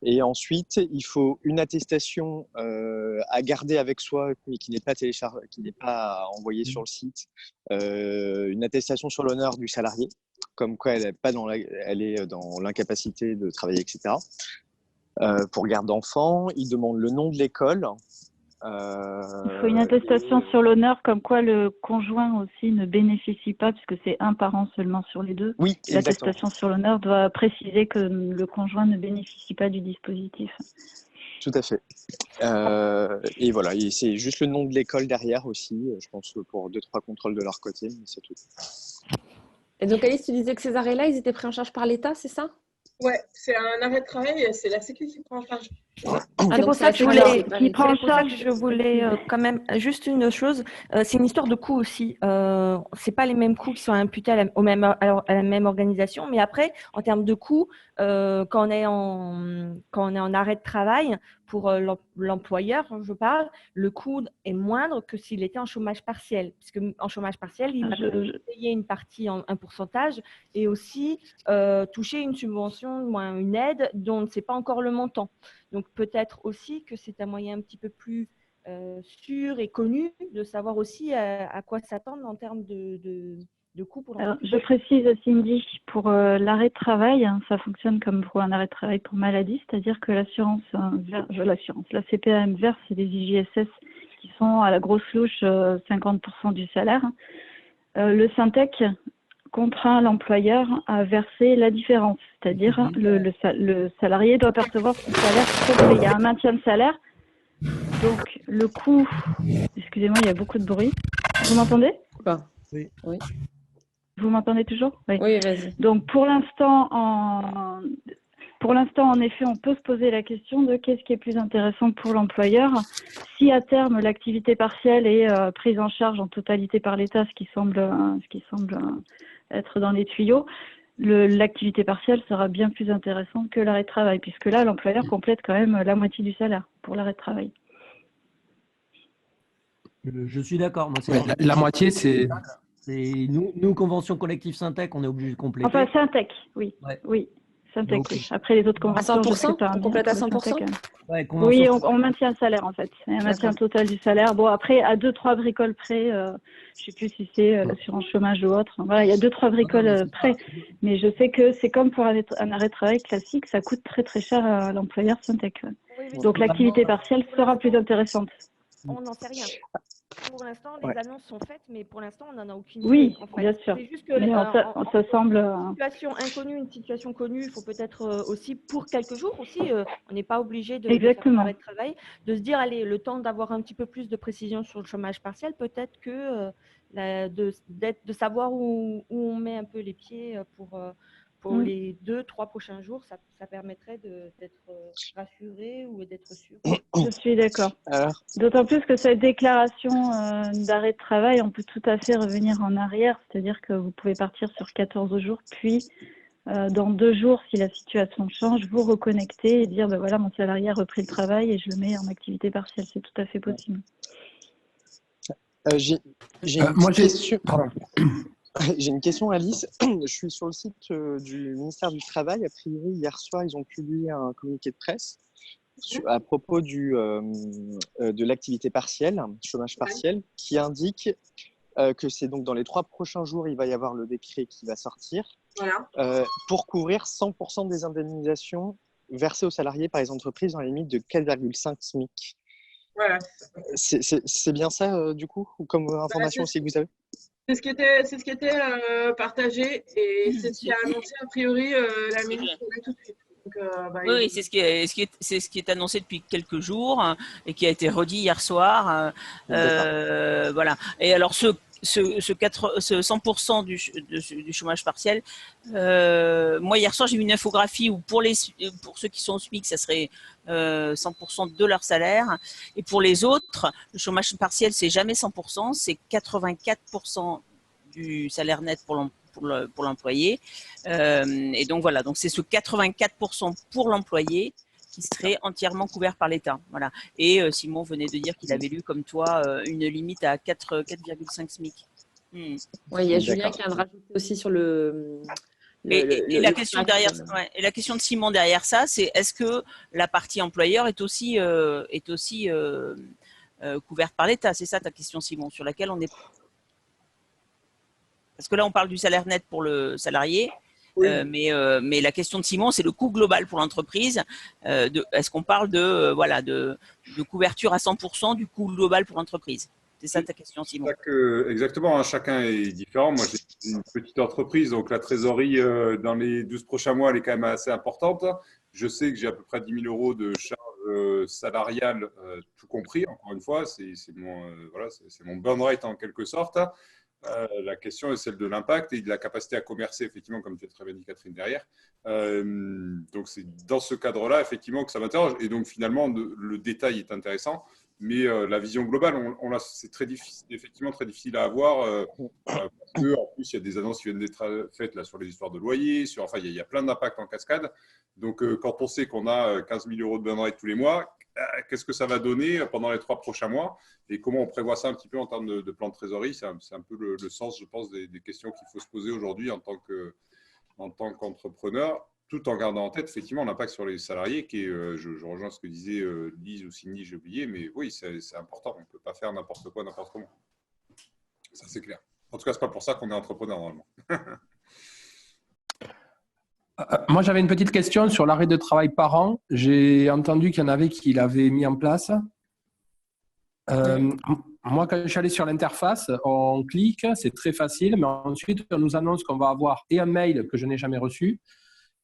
Et ensuite, il faut une attestation à garder avec soi, mais qui n'est pas téléchargée, qui n'est pas envoyée sur le site. Une attestation sur l'honneur du salarié, comme quoi elle est dans l'incapacité de travailler, etc. Pour garde d'enfants, il demande le nom de l'école. Il faut une attestation sur l'honneur, comme quoi le conjoint aussi ne bénéficie pas, puisque c'est un parent seulement sur les deux. Oui, l'attestation sur l'honneur doit préciser que le conjoint ne bénéficie pas du dispositif. Tout à fait. Et voilà, et c'est juste le nom de l'école derrière aussi, je pense pour 2-3 contrôles de leur côté, mais c'est tout. Et donc, Alice, tu disais que ces arrêts-là, ils étaient pris en charge par l'État, c'est ça? Ouais, c'est un arrêt de travail et c'est la Sécu qui prend en charge. C'est pour ça que je voulais quand même juste une chose. C'est une histoire de coûts aussi. C'est pas les mêmes coûts qui sont imputés à la même organisation, mais après, en termes de coûts, quand on est en arrêt de travail pour l'employeur, je parle, le coût est moindre que s'il était en chômage partiel, puisque en chômage partiel, il va payer une partie, un pourcentage, et aussi toucher une subvention, une aide dont on ne sait pas encore le montant. Donc peut-être aussi que c'est un moyen un petit peu plus sûr et connu de savoir aussi à quoi s'attendre en termes de coûts pour l'entreprise. Je précise, Cindy, pour l'arrêt de travail, ça fonctionne comme pour un arrêt de travail pour maladie, c'est-à-dire que la CPAM verse des IJSS qui sont à la grosse louche 50% du salaire. Le Syntec contraint l'employeur à verser la différence, c'est-à-dire le salarié doit percevoir son salaire complet. Il y a un maintien de salaire, donc le coût, excusez-moi, il y a beaucoup de bruit. Vous m'entendez? Oui. Oui. Vous m'entendez toujours? Oui, oui, vas-y. Donc pour l'instant, en effet, on peut se poser la question de qu'est-ce qui est plus intéressant pour l'employeur. Si à terme l'activité partielle est prise en charge en totalité par l'État, ce qui semble être dans les tuyaux, l'activité partielle sera bien plus intéressante que l'arrêt de travail, puisque là, l'employeur complète quand même la moitié du salaire pour l'arrêt de travail. Je suis d'accord. La moitié, c'est… Nous, convention collective Syntec, on est obligé de compléter. Enfin, Syntec, oui. Ouais. Oui. Syntec, oui. Après, les autres conventions, à 100%, je sais pas. on complète à 100%. Oui, on maintient le salaire, en fait. Un maintien total du salaire. Bon, après, à 2-3 bricoles près, je ne sais plus si c'est l'assurance chômage ou autre. Voilà, il y a 2-3 bricoles près. Mais je sais que c'est comme pour un arrêt de travail classique, ça coûte très, très cher à l'employeur Syntec. Donc, l'activité partielle sera plus intéressante. On n'en sait rien. Pour l'instant, les annonces sont faites, mais pour l'instant, on n'en a aucune idée. Oui, en fait. bien sûr. C'est juste que ça semble… Une situation inconnue, une situation connue, il faut peut-être aussi, pour quelques jours aussi, on n'est pas obligé de faire un arrêt de travail, de se dire, allez, le temps d'avoir un petit peu plus de précision sur le chômage partiel, peut-être que de savoir où on met un peu les pieds pour pour les 2-3 prochains jours, ça permettrait d'être rassuré ou d'être sûr. Je suis d'accord. Alors, D'autant plus que cette déclaration d'arrêt de travail, on peut tout à fait revenir en arrière, c'est-à-dire que vous pouvez partir sur 14 jours, puis dans 2 jours, si la situation change, vous reconnecter et dire, ben voilà, mon salarié a repris le travail et je le mets en activité partielle. C'est tout à fait possible. j'ai une Moi, petite question. J'ai une question, Alice. Je suis sur le site du ministère du Travail. A priori, hier soir, ils ont publié un communiqué de presse à propos de l'activité partielle, chômage partiel, qui indique que c'est donc dans les 3 prochains jours, il va y avoir le décret qui va sortir pour couvrir 100% des indemnisations versées aux salariés par les entreprises dans la limite de 4,5 SMIC. Voilà. C'est bien ça, du coup, ou comme information aussi que vous avez? C'est ce qui était partagé et c'est ce qui a annoncé a priori la ministre là tout de suite. Donc, oui, c'est ce qui est annoncé depuis quelques jours et qui a été redit hier soir. Voilà. Et alors ce 100% du chômage partiel, moi hier soir j'ai vu une infographie où pour ceux qui sont au SMIC, ça serait 100% de leur salaire, et pour les autres, le chômage partiel c'est jamais 100%, c'est 84% du salaire net pour l'employé. Et donc voilà, donc c'est ce 84% pour l'employé qui serait entièrement couvert par l'État. Voilà. Et Simon venait de dire qu'il avait lu, comme toi, une limite à 4,5 SMIC. Oui, il y a Julien qui vient de rajouter aussi sur et la question derrière, et la question de Simon derrière ça, c'est est-ce que la partie employeur est aussi couverte par l'État? C'est ça ta question, Simon, sur laquelle on est. Parce que là, on parle du salaire net pour le salarié. Oui. Mais la question de Simon, c'est le coût global pour l'entreprise. Est-ce qu'on parle de couverture à 100% du coût global pour l'entreprise? C'est ça ta question, Simon? Exactement, hein, chacun est différent. Moi, j'ai une petite entreprise, donc la trésorerie dans les 12 prochains mois, elle est quand même assez importante. Je sais que j'ai à peu près 10 000 € de charges salariales, tout compris. Encore une fois, c'est mon burn rate en quelque sorte. La question est celle de l'impact et de la capacité à commercer, effectivement, comme tu as très bien dit, Catherine, derrière. Donc, c'est dans ce cadre-là, effectivement, que ça m'interroge. Et donc, finalement, le détail est intéressant, mais la vision globale, c'est effectivement très difficile à avoir. Parce que, en plus, il y a des annonces qui viennent d'être faites là, sur les histoires de loyer, enfin, il y a plein d'impacts en cascade. Donc, quand on sait qu'on a 15 000 € de burn rate tous les mois, qu'est-ce que ça va donner pendant les 3 prochains mois et comment on prévoit ça un petit peu en termes de plan de trésorerie? C'est un peu le sens, je pense, des questions qu'il faut se poser aujourd'hui en tant qu'entrepreneur, tout en gardant en tête effectivement l'impact sur les salariés qui est, je rejoins ce que disait Lise ou Cindy, j'ai oublié, mais oui, c'est important. On ne peut pas faire n'importe quoi, n'importe comment. Ça, c'est clair. En tout cas, ce n'est pas pour ça qu'on est entrepreneur normalement. Moi, j'avais une petite question sur l'arrêt de travail par an. J'ai entendu qu'il y en avait qui l'avaient mis en place. Moi, quand je suis allé sur l'interface, on clique, c'est très facile, mais ensuite, on nous annonce qu'on va avoir et un mail que je n'ai jamais reçu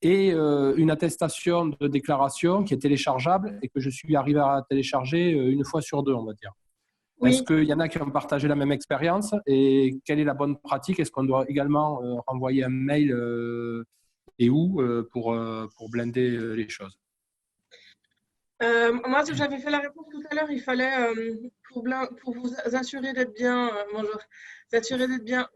et une attestation de déclaration qui est téléchargeable et que je suis arrivé à télécharger une fois sur 2, on va dire. Oui. Est-ce qu'il y en a qui ont partagé la même expérience et quelle est la bonne pratique? Est-ce qu'on doit également renvoyer un mail et où pour blinder les choses? Moi, j'avais fait la réponse tout à l'heure. Il fallait, pour vous assurer d'être bien,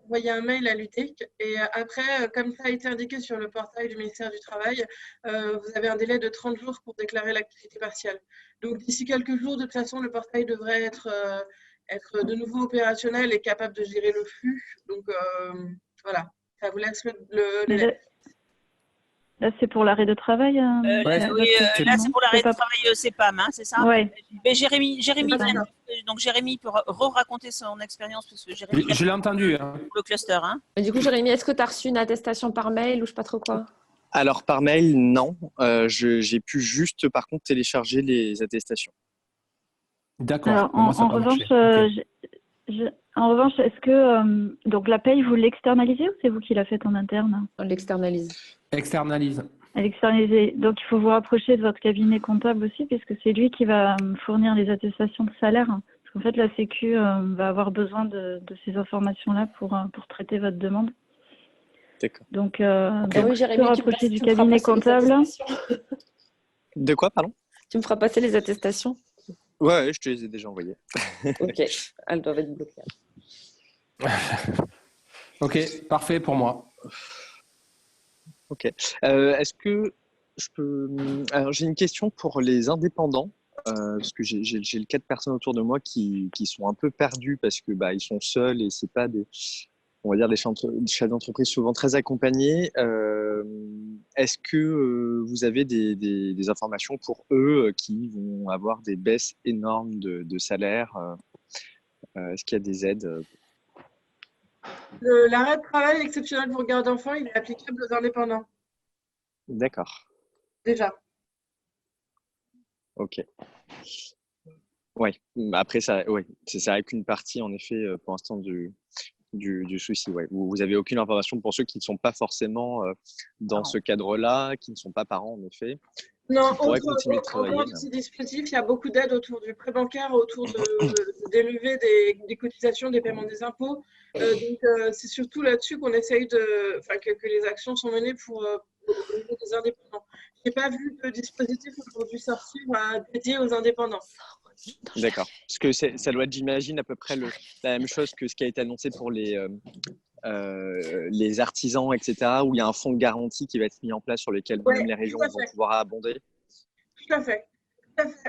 envoyer un mail à l'UTIC. Et après, comme ça a été indiqué sur le portail du ministère du Travail, vous avez un délai de 30 jours pour déclarer l'activité partielle. Donc, d'ici quelques jours, de toute façon, le portail devrait être de nouveau opérationnel et capable de gérer le flux. Donc, voilà, ça vous laisse le Là, c'est pour l'arrêt de travail. Là, c'est pour l'arrêt de travail CEPAM, hein, c'est ça? Oui. Mais Jérémy donc Jérémy peut raconter son expérience parce que Jérémy. Je l'ai entendu. Hein. Le cluster. Hein. Et du coup, Jérémy, est-ce que tu as reçu une attestation par mail ou je sais pas trop quoi? Alors, par mail, non. J'ai pu juste, par contre, télécharger les attestations. D'accord. En revanche, est-ce que donc la paye, vous l'externalisez ou c'est vous qui la faites en interne? On l'externalise. Externalise. Externalisé. Donc, il faut vous rapprocher de votre cabinet comptable aussi, puisque c'est lui qui va fournir les attestations de salaire. Parce qu'en fait, la Sécu va avoir besoin de ces informations-là pour traiter votre demande. D'accord. Donc, Oui, Jérémy, se rapprocher du cabinet comptable. De quoi, pardon? Tu me feras passer les attestations? Ouais, je te les ai déjà envoyées. Ok, elles doivent être bloquées. Ok, parfait pour moi. Ok. Est-ce que je peux... Alors, j'ai une question pour les indépendants, parce que j'ai le cas de personnes autour de moi qui sont un peu perdus parce que ils sont seuls et c'est pas des, on va dire, des chefs d'entreprise souvent très accompagnés. Est-ce que vous avez des informations pour eux qui vont avoir des baisses énormes de salaire? Est-ce qu'il y a des aides? L'arrêt de travail exceptionnel pour garde d'enfants, il est applicable aux indépendants, D'accord. déjà. Ok. Ouais. Après, c'est vrai qu'une partie, en effet, pour l'instant, du souci. Ouais. Vous avez aucune information pour ceux qui ne sont pas forcément dans ce cadre-là, qui ne sont pas parents, en effet, Non, qui pourraient continuer de en travailler. dehors de ces dispositifs, il y a beaucoup d'aides autour du prêt bancaire, autour des levées des cotisations, des paiements des impôts. Donc, c'est surtout là-dessus qu'on essaye que les actions sont menées pour au niveau des indépendants. Je n'ai pas vu de dispositif aujourd'hui sortir dédié aux indépendants. D'accord. Parce que ça doit être, j'imagine, à peu près la même chose que ce qui a été annoncé pour les artisans, etc., où il y a un fonds de garantie qui va être mis en place sur lequel même les régions vont pouvoir abonder. Tout à fait.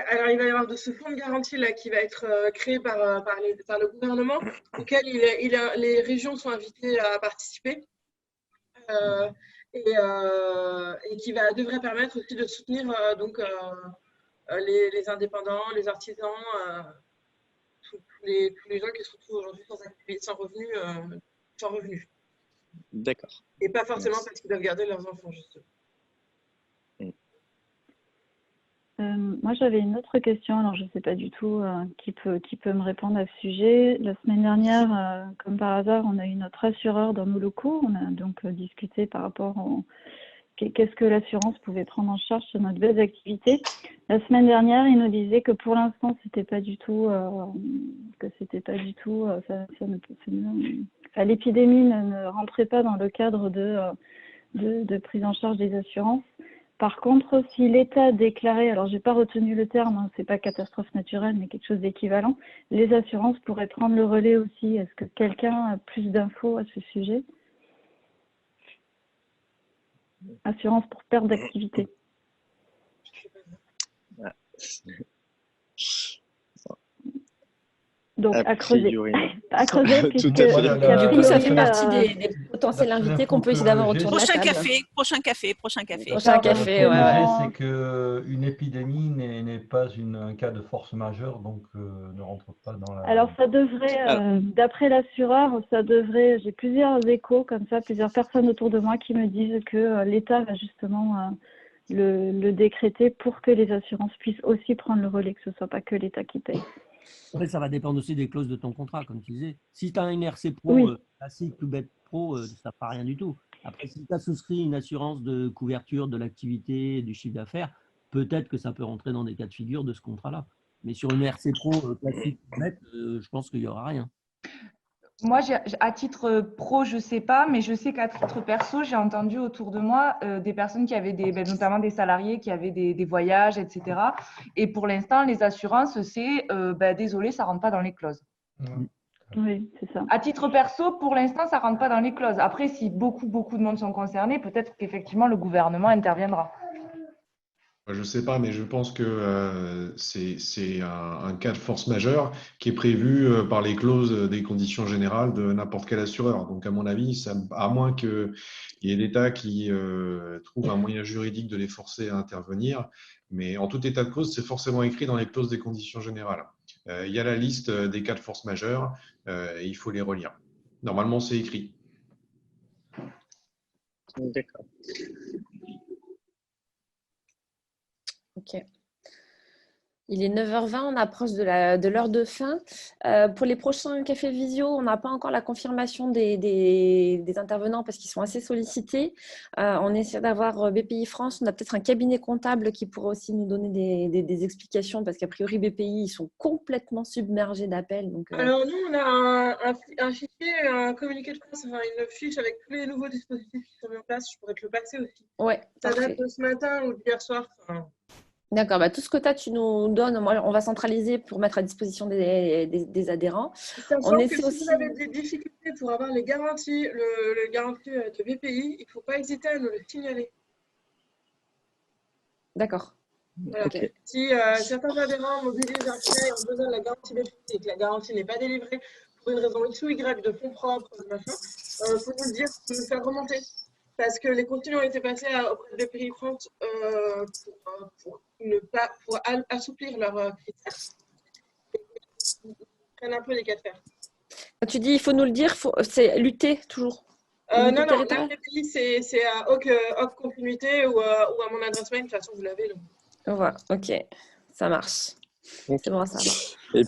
Alors, il va y avoir ce fonds de garantie là, qui va être créé par le gouvernement, auquel les régions sont invitées à participer et qui devrait permettre aussi de soutenir les indépendants, les artisans, tous les gens qui se retrouvent aujourd'hui sans activité, sans revenus. D'accord. Et pas forcément parce qu'ils doivent garder leurs enfants, justement. Moi, j'avais une autre question. Alors, je ne sais pas du tout qui peut me répondre à ce sujet. La semaine dernière, comme par hasard, on a eu notre assureur dans nos locaux. On a donc discuté par rapport qu'est-ce que l'assurance pouvait prendre en charge sur notre baisse d'activité. La semaine dernière, il nous disait que pour l'instant, c'était pas du tout, l'épidémie ne rentrait pas dans le cadre de prise en charge des assurances. Par contre, si l'État déclarait, alors j'ai pas retenu le terme, hein, c'est pas catastrophe naturelle, mais quelque chose d'équivalent, les assurances pourraient prendre le relais aussi. Est-ce que quelqu'un a plus d'infos à ce sujet? Assurance pour perte d'activité. Donc, à creuser. À creuser, puisque du coup, ça fait partie des potentiels invités qu'on peut essayer d'avoir autour de la table. Prochain café. C'est qu'une épidémie n'est pas un cas de force majeure, donc ne rentre pas dans la... Alors, ça devrait, d'après l'assureur, j'ai plusieurs échos comme ça, plusieurs personnes autour de moi qui me disent que l'État va justement le décréter pour que les assurances puissent aussi prendre le relais, que ce ne soit pas que l'État qui paye. Après, ça va dépendre aussi des clauses de ton contrat, comme tu disais. Si tu as une RC Pro classique, tout bête pro, ça ne fera rien du tout. Après, si tu as souscrit une assurance de couverture de l'activité, du chiffre d'affaires, peut-être que ça peut rentrer dans des cas de figure de ce contrat-là. Mais sur une RC Pro classique, tout bête, je pense qu'il n'y aura rien. Moi, à titre pro, je ne sais pas, mais je sais qu'à titre perso, j'ai entendu autour de moi des personnes qui avaient notamment des salariés qui avaient des voyages, etc. Et pour l'instant, les assurances, c'est désolé, ça ne rentre pas dans les clauses. Oui, c'est ça. À titre perso, pour l'instant, ça ne rentre pas dans les clauses. Après, si beaucoup de monde sont concernés, peut-être qu'effectivement, le gouvernement interviendra. Je ne sais pas, mais je pense que c'est un cas de force majeure qui est prévu par les clauses des conditions générales de n'importe quel assureur. Donc, à mon avis, à moins qu'il y ait l'État qui trouve un moyen juridique de les forcer à intervenir, mais en tout état de cause, c'est forcément écrit dans les clauses des conditions générales. Il y a la liste des cas de force majeure et il faut les relire. Normalement, c'est écrit. D'accord. Ok. Il est 9h20, on approche de l'heure de fin. Pour les prochains cafés visio, on n'a pas encore la confirmation des intervenants parce qu'ils sont assez sollicités. On essaie d'avoir BPI France. On a peut-être un cabinet comptable qui pourrait aussi nous donner des explications parce qu'a priori, BPI, ils sont complètement submergés d'appels. Alors, nous, on a un fichier, un communiqué de presse, enfin, une fiche avec tous les nouveaux dispositifs qui sont mis en place. Je pourrais te le passer aussi. Ouais, ça parfait. date de ce matin ou d'hier soir. D'accord, tout ce que tu nous donnes, on va centraliser pour mettre à disposition des adhérents. Sachant que si vous avez des difficultés pour avoir les garanties, le garantie de BPI, il ne faut pas hésiter à nous le signaler. D'accord. Voilà. Okay. Si certains adhérents mobilisent un client et ont besoin de la garantie BPI et que la garantie n'est pas délivrée pour une raison X ou Y de fonds propres, machin, faut nous le dire, faut nous faire remonter. Parce que les consignes ont été passées auprès de BPI France pour assouplir leurs critères. Ils prennent un peu les cas de fer. Tu dis il faut nous le dire, c'est lutter toujours. Non, la BPI, c'est à Hawk Continuité ou à mon adresse mail. De toute façon, vous l'avez. Voilà, ok, ça marche. C'est bon, ça marche. Et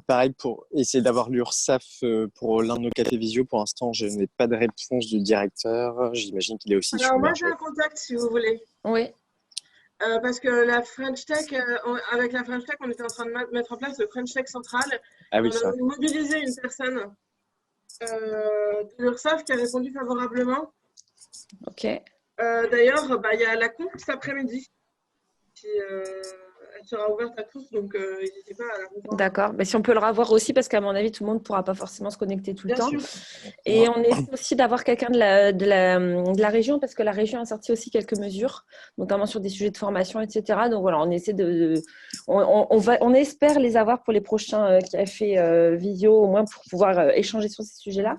pareil, pour essayer d'avoir l'URSSAF pour l'un de nos cafés visio, pour l'instant, je n'ai pas de réponse du directeur. J'imagine qu'il est aussi Alors, moi, j'ai un contact, si vous voulez. Oui. Parce que la French Tech, avec la French Tech, on était en train de mettre en place le French Tech central. Ah oui, on a mobilisé une personne de l'URSSAF qui a répondu favorablement. Ok. D'ailleurs, il y a la conf cet après-midi. Elle sera ouverte à tous, donc n'hésitez pas à la revoir. D'accord, mais si on peut le revoir aussi, parce qu'à mon avis, tout le monde ne pourra pas forcément se connecter tout le temps. Sûr. Et on essaie aussi d'avoir quelqu'un de la région, parce que la région a sorti aussi quelques mesures, notamment sur des sujets de formation, etc. Donc voilà, on essaie on espère les avoir pour les prochains cafés visio, au moins pour pouvoir échanger sur ces sujets-là.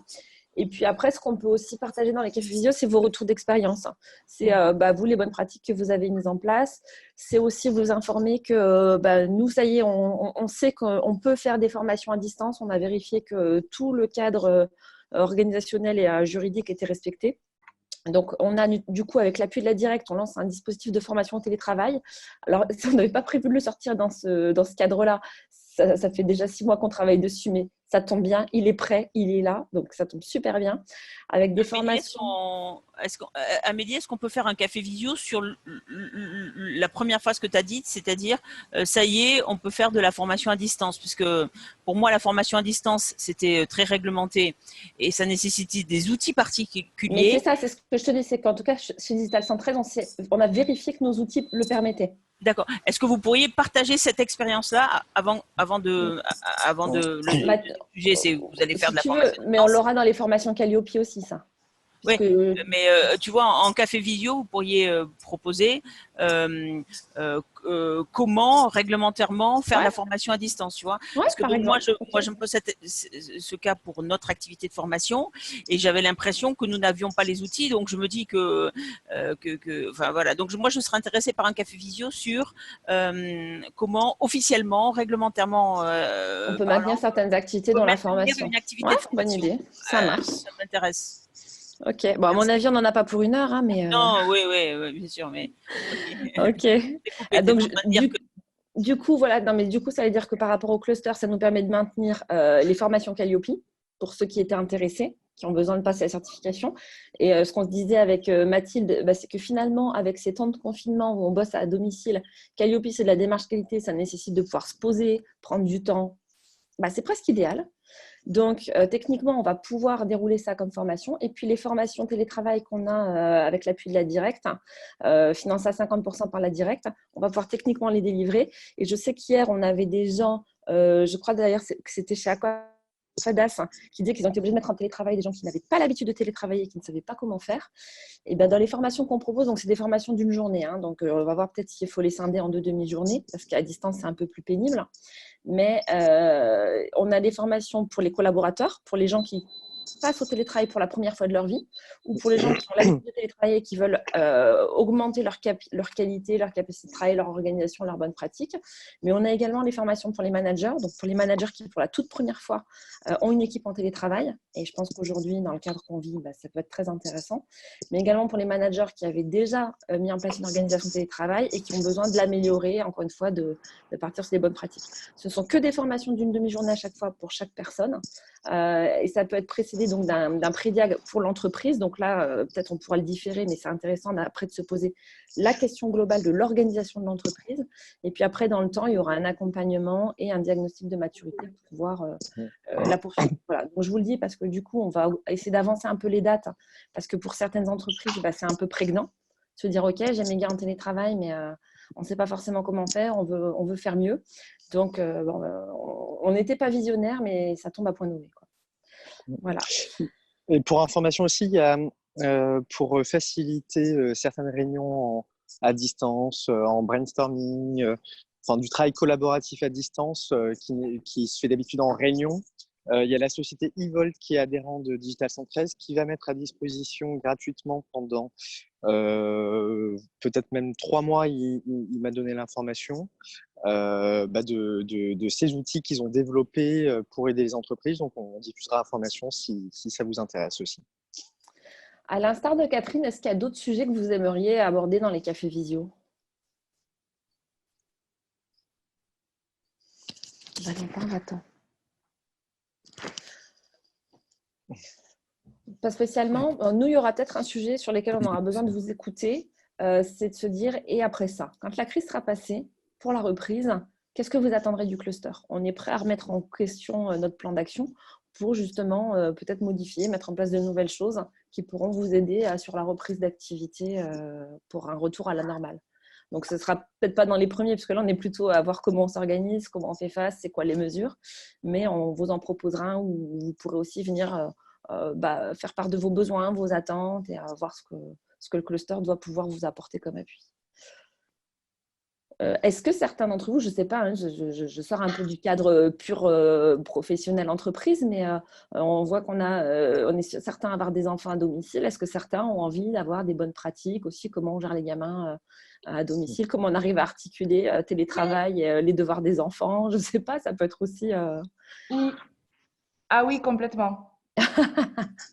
Et puis après, ce qu'on peut aussi partager dans les cafés visio, c'est vos retours d'expérience. C'est vous, les bonnes pratiques que vous avez mises en place. C'est aussi vous informer que nous, ça y est, on sait qu'on peut faire des formations à distance. On a vérifié que tout le cadre organisationnel et juridique était respecté. Donc, on a du coup, avec l'appui de la Directe, on lance un dispositif de formation au télétravail. Alors, on n'avait pas prévu de le sortir dans ce cadre-là. Ça fait déjà 6 mois qu'on travaille dessus, mais ça tombe bien, il est prêt, il est là, donc ça tombe super bien. Avec des formations. Amélie, est-ce qu'on peut faire un café visio sur la première phase que tu as dite, c'est-à-dire, ça y est, on peut faire de la formation à distance, puisque pour moi, la formation à distance, c'était très réglementé et ça nécessitait des outils particuliers. Mais c'est ça, c'est ce que je te dis, c'est qu'en tout cas, chez Digital 113, on a vérifié que nos outils le permettaient. D'accord. Est-ce que vous pourriez partager cette expérience-là avant de le sujet, vous allez faire de la formation. Mais on l'aura dans les formations Calliope aussi, ça. Oui, mais tu vois, en café visio, vous pourriez proposer comment réglementairement faire la formation à distance, tu vois. Parce que moi, je me pose ce cas pour notre activité de formation et j'avais l'impression que nous n'avions pas les outils, donc je me dis enfin voilà. Donc moi, je serais intéressée par un café visio sur comment officiellement, réglementairement, on peut maintenir certaines activités dans la formation. Une activité de formation. Bonne idée, ça marche. Ça m'intéresse. Ok, bon, à mon avis, on n'en a pas pour 1 heure, hein, mais… Non, oui, bien sûr, mais… Ok. Donc, du coup, voilà, non, mais du coup, ça veut dire que par rapport au cluster, ça nous permet de maintenir les formations Calliope pour ceux qui étaient intéressés, qui ont besoin de passer la certification. Et ce qu'on se disait avec Mathilde, c'est que finalement, avec ces temps de confinement où on bosse à domicile, Calliope, c'est de la démarche qualité, ça nécessite de pouvoir se poser, prendre du temps. C'est presque idéal. Donc, techniquement, on va pouvoir dérouler ça comme formation. Et puis, les formations télétravail qu'on a avec l'appui de la Directe, financées à 50% par la Directe, on va pouvoir techniquement les délivrer. Et je sais qu'hier, on avait des gens, je crois d'ailleurs que c'était chez Aquadas, qui disaient qu'ils ont été obligés de mettre en télétravail des gens qui n'avaient pas l'habitude de télétravailler et qui ne savaient pas comment faire. Et dans les formations qu'on propose, donc c'est des formations d'une journée. Hein, donc, on va voir peut-être s'il faut les scinder en 2 demi-journées, parce qu'à distance, c'est un peu plus pénible. Mais on a des formations pour les collaborateurs, pour les gens qui passent au télétravail pour la première fois de leur vie, ou pour les gens qui ont l'habitude de télétravailler et qui veulent augmenter leur qualité, leur capacité de travail, leur organisation, leurs bonnes pratiques. Mais on a également les formations pour les managers, donc pour les managers qui, pour la toute première fois, ont une équipe en télétravail. Et je pense qu'aujourd'hui, dans le cadre qu'on vit, ça peut être très intéressant. Mais également pour les managers qui avaient déjà mis en place une organisation de télétravail et qui ont besoin de l'améliorer, encore une fois, de partir sur des bonnes pratiques. Ce ne sont que des formations d'une demi-journée à chaque fois pour chaque personne. Et ça peut être précédé donc d'un pré-diag pour l'entreprise. Donc là, peut-être on pourra le différer, mais c'est intéressant après de se poser la question globale de l'organisation de l'entreprise. Et puis après, dans le temps, il y aura un accompagnement et un diagnostic de maturité pour pouvoir la poursuivre. Voilà. Donc je vous le dis parce que du coup, on va essayer d'avancer un peu les dates, parce que pour certaines entreprises, c'est un peu prégnant. Se dire, OK, j'ai mes gars en télétravail, mais on ne sait pas forcément comment faire, on veut faire mieux. Donc, on n'était pas visionnaire, mais ça tombe à point nommé, quoi. Voilà. Et pour information aussi, il y a, pour faciliter certaines réunions à distance, en brainstorming, du travail collaboratif à distance qui se fait d'habitude en réunion. Il y a la société eVolt qui est adhérent de Digital 113 qui va mettre à disposition gratuitement pendant peut-être même 3 mois, il m'a donné l'information, de ces outils qu'ils ont développés pour aider les entreprises. Donc, on diffusera l'information si ça vous intéresse aussi. À l'instar de Catherine, est-ce qu'il y a d'autres sujets que vous aimeriez aborder dans les cafés visio? Valentin, va-t'en. Pas spécialement. Nous, il y aura peut-être un sujet sur lequel on aura besoin de vous écouter. C'est de se dire, et après ça, quand la crise sera passée, pour la reprise, qu'est-ce que vous attendrez du cluster? On est prêt à remettre en question notre plan d'action pour justement peut-être modifier, mettre en place de nouvelles choses qui pourront vous aider sur la reprise d'activité pour un retour à la normale. Donc, ce ne sera peut-être pas dans les premiers, parce que là, on est plutôt à voir comment on s'organise, comment on fait face, c'est quoi les mesures. Mais on vous en proposera un où vous pourrez aussi venir faire part de vos besoins, vos attentes et voir ce que le cluster doit pouvoir vous apporter comme appui. Est-ce que certains d'entre vous, je ne sais pas, je sors un peu du cadre pur professionnel entreprise, mais on voit on est certains à avoir des enfants à domicile. Est-ce que certains ont envie d'avoir des bonnes pratiques aussi, comment on gère les gamins à domicile, comment on arrive à articuler télétravail, les devoirs des enfants? Je ne sais pas, ça peut être aussi… Oui. Ah oui, complètement.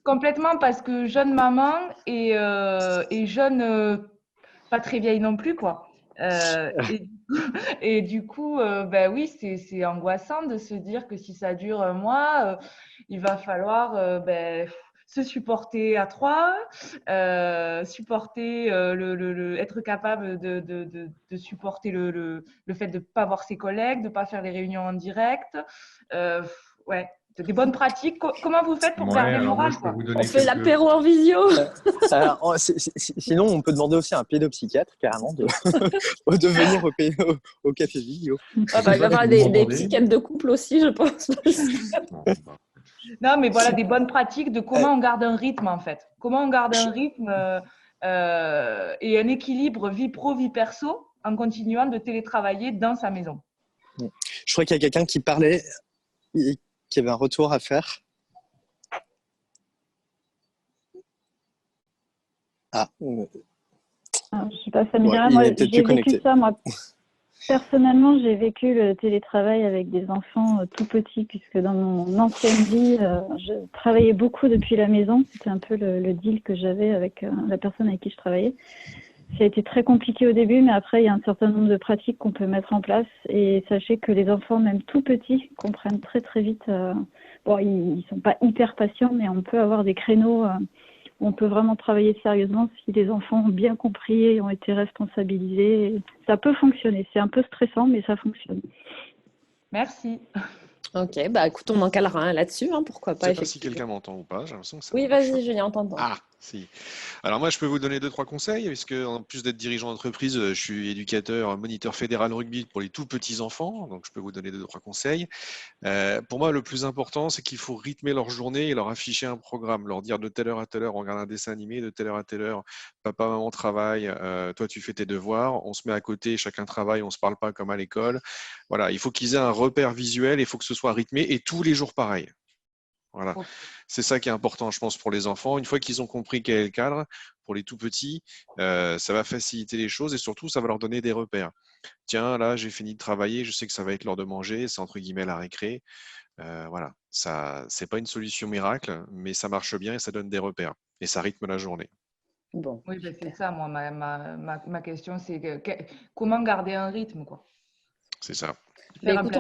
Complètement, parce que jeune maman et jeune, pas très vieille non plus, quoi. Et du coup, oui, c'est angoissant de se dire que si ça dure un mois, il va falloir se supporter à 3, supporter être capable de supporter le fait de ne pas voir ses collègues, de ne pas faire les réunions en direct. Ouais. Des bonnes pratiques. Comment vous faites pour garder le moral, quoi? On fait l'apéro en visio. Sinon, on peut demander aussi à un pédopsychiatre, carrément, de venir au café vidéo. Il va y avoir des psychiatres de couple aussi, je pense. Non, mais voilà, des bonnes pratiques de comment on garde un rythme, en fait. Comment on garde un rythme et un équilibre vie pro, vie perso, en continuant de télétravailler dans sa maison. Je crois qu'il y a quelqu'un qui parlait, qui avait un retour à faire. Je sais pas, ça me dirait. Moi, j'ai vécu ça, moi. Personnellement, j'ai vécu le télétravail avec des enfants tout petits, puisque dans mon ancienne vie, je travaillais beaucoup depuis la maison. C'était un peu le deal que j'avais avec la personne avec qui je travaillais. Ça a été très compliqué au début, mais après, il y a un certain nombre de pratiques qu'on peut mettre en place. Et sachez que les enfants, même tout petits, comprennent très, très vite. Bon, ils ne sont pas hyper patients, mais on peut avoir des créneaux où on peut vraiment travailler sérieusement si les enfants ont bien compris et ont été responsabilisés. Ça peut fonctionner. C'est un peu stressant, mais ça fonctionne. Merci. Ok, écoute, on en calera un là-dessus, pourquoi pas. Je ne sais pas si quelqu'un m'entend ou pas, j'ai l'impression que ça… Oui, vas-y, Julien, on t'entend. Ah, si. Alors moi, je peux vous donner 2-3 conseils, puisque en plus d'être dirigeant d'entreprise, je suis éducateur, moniteur fédéral rugby pour les tout petits enfants, donc je peux vous donner 2-3 conseils. Pour moi, le plus important, c'est qu'il faut rythmer leur journée et leur afficher un programme, leur dire de telle heure à telle heure, on regarde un dessin animé, de telle heure à telle heure, papa, maman travaille, toi tu fais tes devoirs, on se met à côté, chacun travaille, on ne se parle pas comme à l'école. Voilà, il faut qu'ils aient un repère visuel, il faut que ce soit rythmé et tous les jours pareil. Voilà. C'est ça qui est important, je pense, pour les enfants. Une fois qu'ils ont compris quel est le cadre, pour les tout petits, ça va faciliter les choses et surtout, ça va leur donner des repères. Tiens, là, j'ai fini de travailler, je sais que ça va être l'heure de manger, c'est entre guillemets la récré. Voilà, ça, c'est pas une solution miracle, mais ça marche bien et ça donne des repères et ça rythme la journée. Bon. Oui, ben, c'est ça, moi, ma question, c'est comment garder un rythme, quoi. C'est ça. Mais écoute,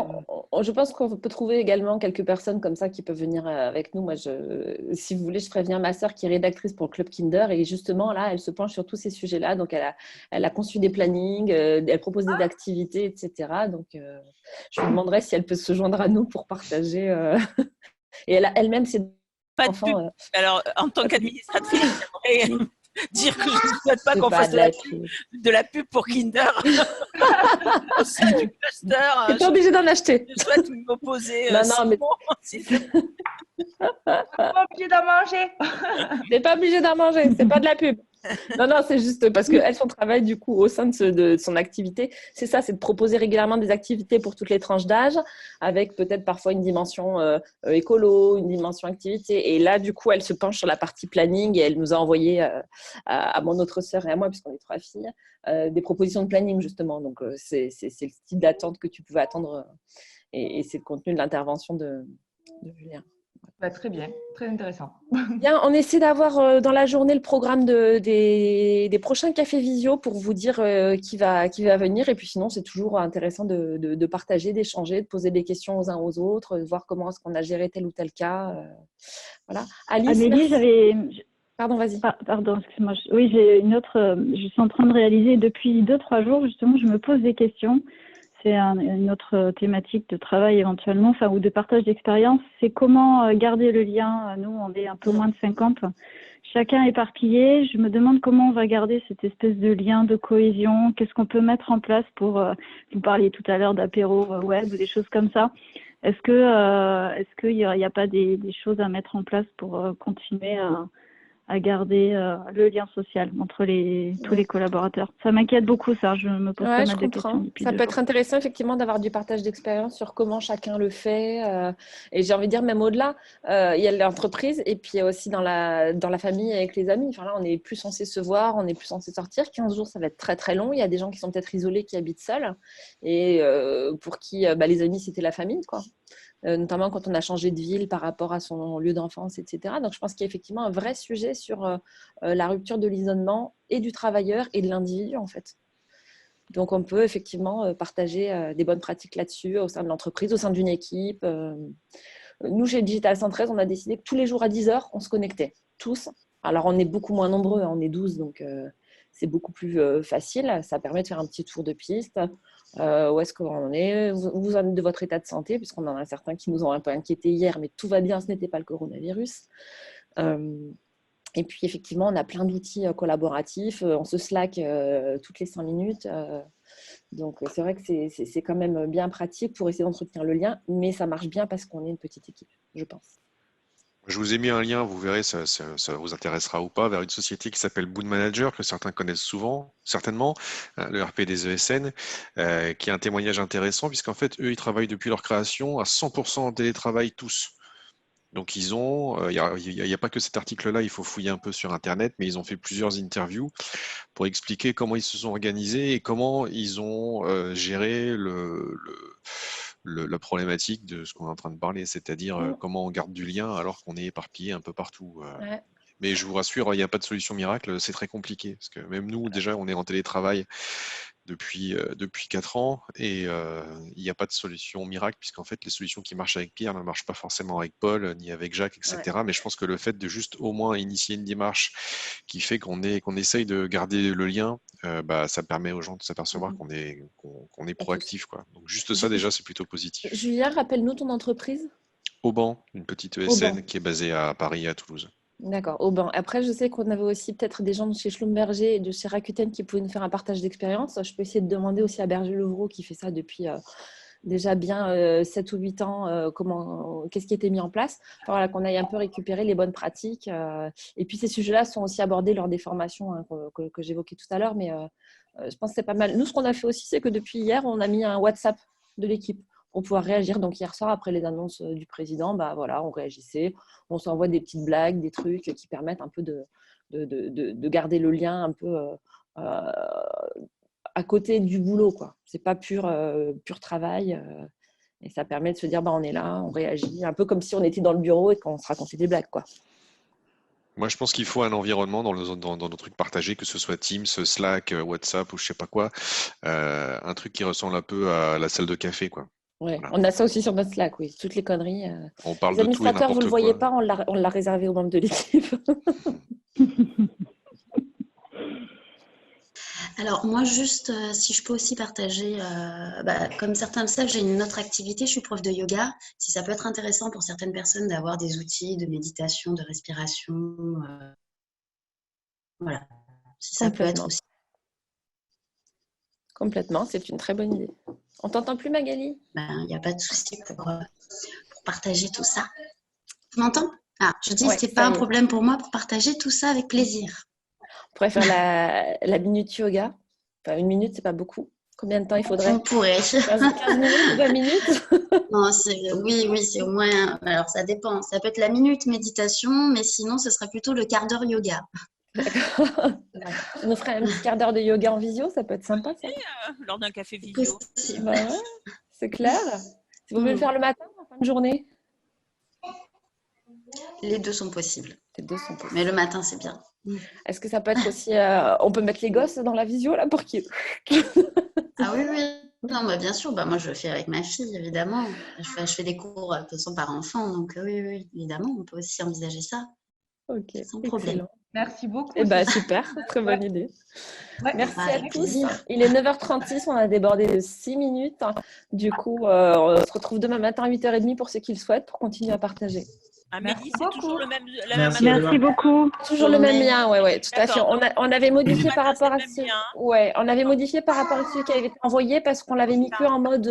je pense qu'on peut trouver également quelques personnes comme ça qui peuvent venir avec nous. Moi, si vous voulez, je préviens ma sœur qui est rédactrice pour le Club Kinder et justement, là, elle se penche sur tous ces sujets-là. Donc, elle a conçu des plannings, elle propose des activités, etc. Donc, je lui demanderai si elle peut se joindre à nous pour partager. Et elle-même, c'est pas de pub. Alors, en tant qu'administratrice, j'aimerais dire que je ne souhaite pas qu'on fasse de la pub pour Kinder. Au sein du cluster. Tu n'es pas obligé d'en acheter. Je souhaite m'opposer. Non, mais... pas obligé d'en manger. Tu n'es pas obligé d'en manger, c'est pas de la pub. Non, c'est juste parce qu'elle, son travail, du coup, au sein de son activité, c'est ça, c'est de proposer régulièrement des activités pour toutes les tranches d'âge, avec peut-être parfois une dimension écolo, une dimension activité. Et là, du coup, elle se penche sur la partie planning et elle nous a envoyé à mon autre sœur et à moi, puisqu'on est 3 filles, des propositions de planning, justement. Donc, c'est le style d'attente que tu pouvais attendre et c'est le contenu de l'intervention de Julien. Bah, très bien, très intéressant. Bien, on essaie d'avoir dans la journée le programme des prochains cafés visio pour vous dire qui va venir. Et puis sinon, c'est toujours intéressant de partager, d'échanger, de poser des questions aux uns aux autres, de voir comment est-ce qu'on a géré tel ou tel cas. Voilà. Alice, Amélie, Pardon, vas-y. Pardon, excuse-moi. Oui, j'ai une autre. Je suis en train de réaliser depuis 2-3 jours, justement, je me pose des questions. C'est une autre thématique de travail éventuellement, ou de partage d'expérience. C'est comment garder le lien. Nous, on est un peu moins de 50. Chacun éparpillé. Je me demande comment on va garder cette espèce de lien, de cohésion. Qu'est-ce qu'on peut mettre en place pour... vous parliez tout à l'heure d'apéro web ou des choses comme ça. Est-ce qu'il n'y a pas des choses à mettre en place pour continuer à garder le lien social entre tous les collaborateurs? Ça m'inquiète beaucoup, ça. Je me pose pas mal de questions. Ça peut être intéressant, effectivement, d'avoir du partage d'expérience sur comment chacun le fait. Et j'ai envie de dire, même au-delà, il y a l'entreprise et puis il y a aussi dans la famille avec les amis. Enfin, là, on n'est plus censé se voir, on n'est plus censé sortir. 15 jours, ça va être très, très long. Il y a des gens qui sont peut-être isolés, qui habitent seuls et pour qui les amis, c'était la famille, quoi. Notamment quand on a changé de ville par rapport à son lieu d'enfance, etc. Donc, je pense qu'il y a effectivement un vrai sujet sur la rupture de l'isolement et du travailleur et de l'individu, en fait. Donc, on peut effectivement partager des bonnes pratiques là-dessus au sein de l'entreprise, au sein d'une équipe. Nous, chez Digital 113, on a décidé que tous les jours à 10 heures, on se connectait, tous. Alors, on est beaucoup moins nombreux, on est 12, donc c'est beaucoup plus facile. Ça permet de faire un petit tour de piste. Où est-ce qu'on en est, vous en êtes de votre état de santé, puisqu'on en a certains qui nous ont un peu inquiétés hier, mais tout va bien, ce n'était pas le coronavirus. Et puis effectivement, on a plein d'outils collaboratifs, on se Slack toutes les 5 minutes. Donc c'est vrai que c'est quand même bien pratique pour essayer d'entretenir le lien, mais ça marche bien parce qu'on est une petite équipe, je pense. Je vous ai mis un lien, vous verrez, ça vous intéressera ou pas, vers une société qui s'appelle Boon Manager, que certains connaissent certainement, le RP des ESN, qui est un témoignage intéressant, puisqu'en fait, eux, ils travaillent depuis leur création à 100% en télétravail tous. Donc, il n'y a pas que cet article-là, il faut fouiller un peu sur Internet, mais ils ont fait plusieurs interviews pour expliquer comment ils se sont organisés et comment ils ont géré la problématique de ce qu'on est en train de parler, c'est-à-dire comment on garde du lien alors qu'on est éparpillé un peu partout. Ouais. Mais je vous rassure, il n'y a pas de solution miracle, c'est très compliqué, parce que même nous, déjà, on est en télétravail depuis 4 ans et il n'y a pas de solution miracle, puisqu'en fait, les solutions qui marchent avec Pierre ne marchent pas forcément avec Paul, ni avec Jacques, etc. Ouais. Mais je pense que le fait de juste au moins initier une démarche qui fait qu'on essaye de garder le lien, ça permet aux gens de s'apercevoir qu'on est proactif, quoi. Donc juste ça, déjà, c'est plutôt positif. Julien, rappelle-nous ton entreprise. Auban, une petite ESN qui est basée à Paris et à Toulouse. D'accord, Auban. Après, je sais qu'on avait aussi peut-être des gens de chez Schlumberger et de chez Rakuten qui pouvaient nous faire un partage d'expérience. Je peux essayer de demander aussi à Berger-Levrault qui fait ça depuis déjà bien 7 ou 8 ans, qu'est-ce qui a été mis en place. Enfin, voilà, qu'on aille un peu récupérer les bonnes pratiques. Et puis, ces sujets-là sont aussi abordés lors des formations que j'évoquais tout à l'heure. Mais je pense que c'est pas mal. Nous, ce qu'on a fait aussi, c'est que depuis hier, on a mis un WhatsApp de l'équipe pour pouvoir réagir. Donc hier soir, après les annonces du président, bah, voilà, on réagissait, on s'envoie des petites blagues, des trucs qui permettent un peu de garder le lien un peu à côté du boulot, quoi. C'est pas pur travail. Et ça permet de se dire, bah, on est là, on réagit, un peu comme si on était dans le bureau et qu'on se racontait des blagues, quoi. Moi, je pense qu'il faut un environnement dans nos trucs partagés, que ce soit Teams, Slack, WhatsApp ou je sais pas quoi, un truc qui ressemble un peu à la salle de café, quoi. Ouais, Voilà. on a ça aussi sur notre Slack, oui, toutes les conneries. On parle Les de tout et administrateurs, vous ne le n'importe voyez quoi. pas, on l'a réservé aux membres de l'équipe. Alors, moi, juste, si je peux aussi partager, comme certains le savent, j'ai une autre activité, je suis prof de yoga. Si ça peut être intéressant pour certaines personnes d'avoir des outils de méditation, de respiration, voilà. Si ça peut être aussi. Complètement, c'est une très bonne idée. On t'entend plus, Magali? Il n'y a pas de souci pour partager tout ça. Tu m'entends? Je dis, Ouais, c'est pas un problème pour moi pour partager tout ça avec plaisir. On pourrait faire la minute yoga. Enfin, 1 minute, c'est pas beaucoup. Combien de temps il faudrait? On pourrait. 15 minutes, 20 minutes? Non, oui, c'est au moins. Alors, ça dépend. Ça peut être la minute méditation, mais sinon, ce sera plutôt le quart d'heure yoga. D'accord. Tu nous ferais un petit quart d'heure de yoga en visio, ça peut être sympa, ça. Lors d'un café visio. Bah ouais, c'est clair. Si vous voulez le faire le matin ou en fin de journée? Les deux sont possibles. Les deux sont possibles. Mais le matin, c'est bien. Est-ce que ça peut être aussi... on peut mettre les gosses dans la visio, là, pour qu'ils... Ah oui. Non, bien sûr. Moi, je le fais avec ma fille, évidemment. Je fais des cours, de toute façon, par enfant. Donc, oui, évidemment, on peut aussi envisager ça. Ok, sans problème. excellent. Merci beaucoup. Eh ben, super, très bonne idée. Ouais. Merci à Avec tous. plaisir. Il est 9h36, on a débordé de 6 minutes. Du coup, on se retrouve demain matin à 8h30 pour ceux qui le souhaitent, pour continuer à partager. Amélie, c'est toujours la même Merci. adresse. Merci beaucoup. Toujours le même lien, ouais, tout à fait. D'accord. On avait modifié par rapport à même ce, lien. ouais, on avait modifié par rapport à celui qui avait été envoyé parce qu'on l'avait mis que en mode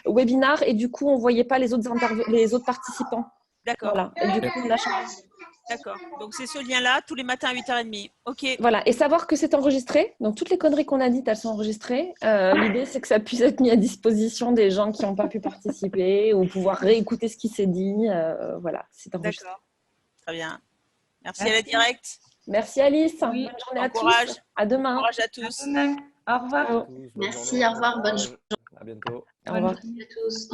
webinar et du coup on voyait pas les autres participants. D'accord. Voilà. Et du coup on a changé. D'accord. Donc c'est ce lien-là tous les matins à 8h30. Ok. Voilà, et savoir que c'est enregistré. Donc, toutes les conneries qu'on a dites, elles sont enregistrées. L'idée, c'est que ça puisse être mis à disposition des gens qui n'ont pas pu participer ou pouvoir réécouter ce qui s'est dit. Voilà, c'est enregistré. D'accord. Très bien. Merci à la directe. Merci Alice. Oui. Bonne journée à Courage. tous. À demain. Courage à tous. Au revoir. Ciao. Merci, au revoir. Bonne journée. À bientôt. Au revoir. Bonne journée à tous.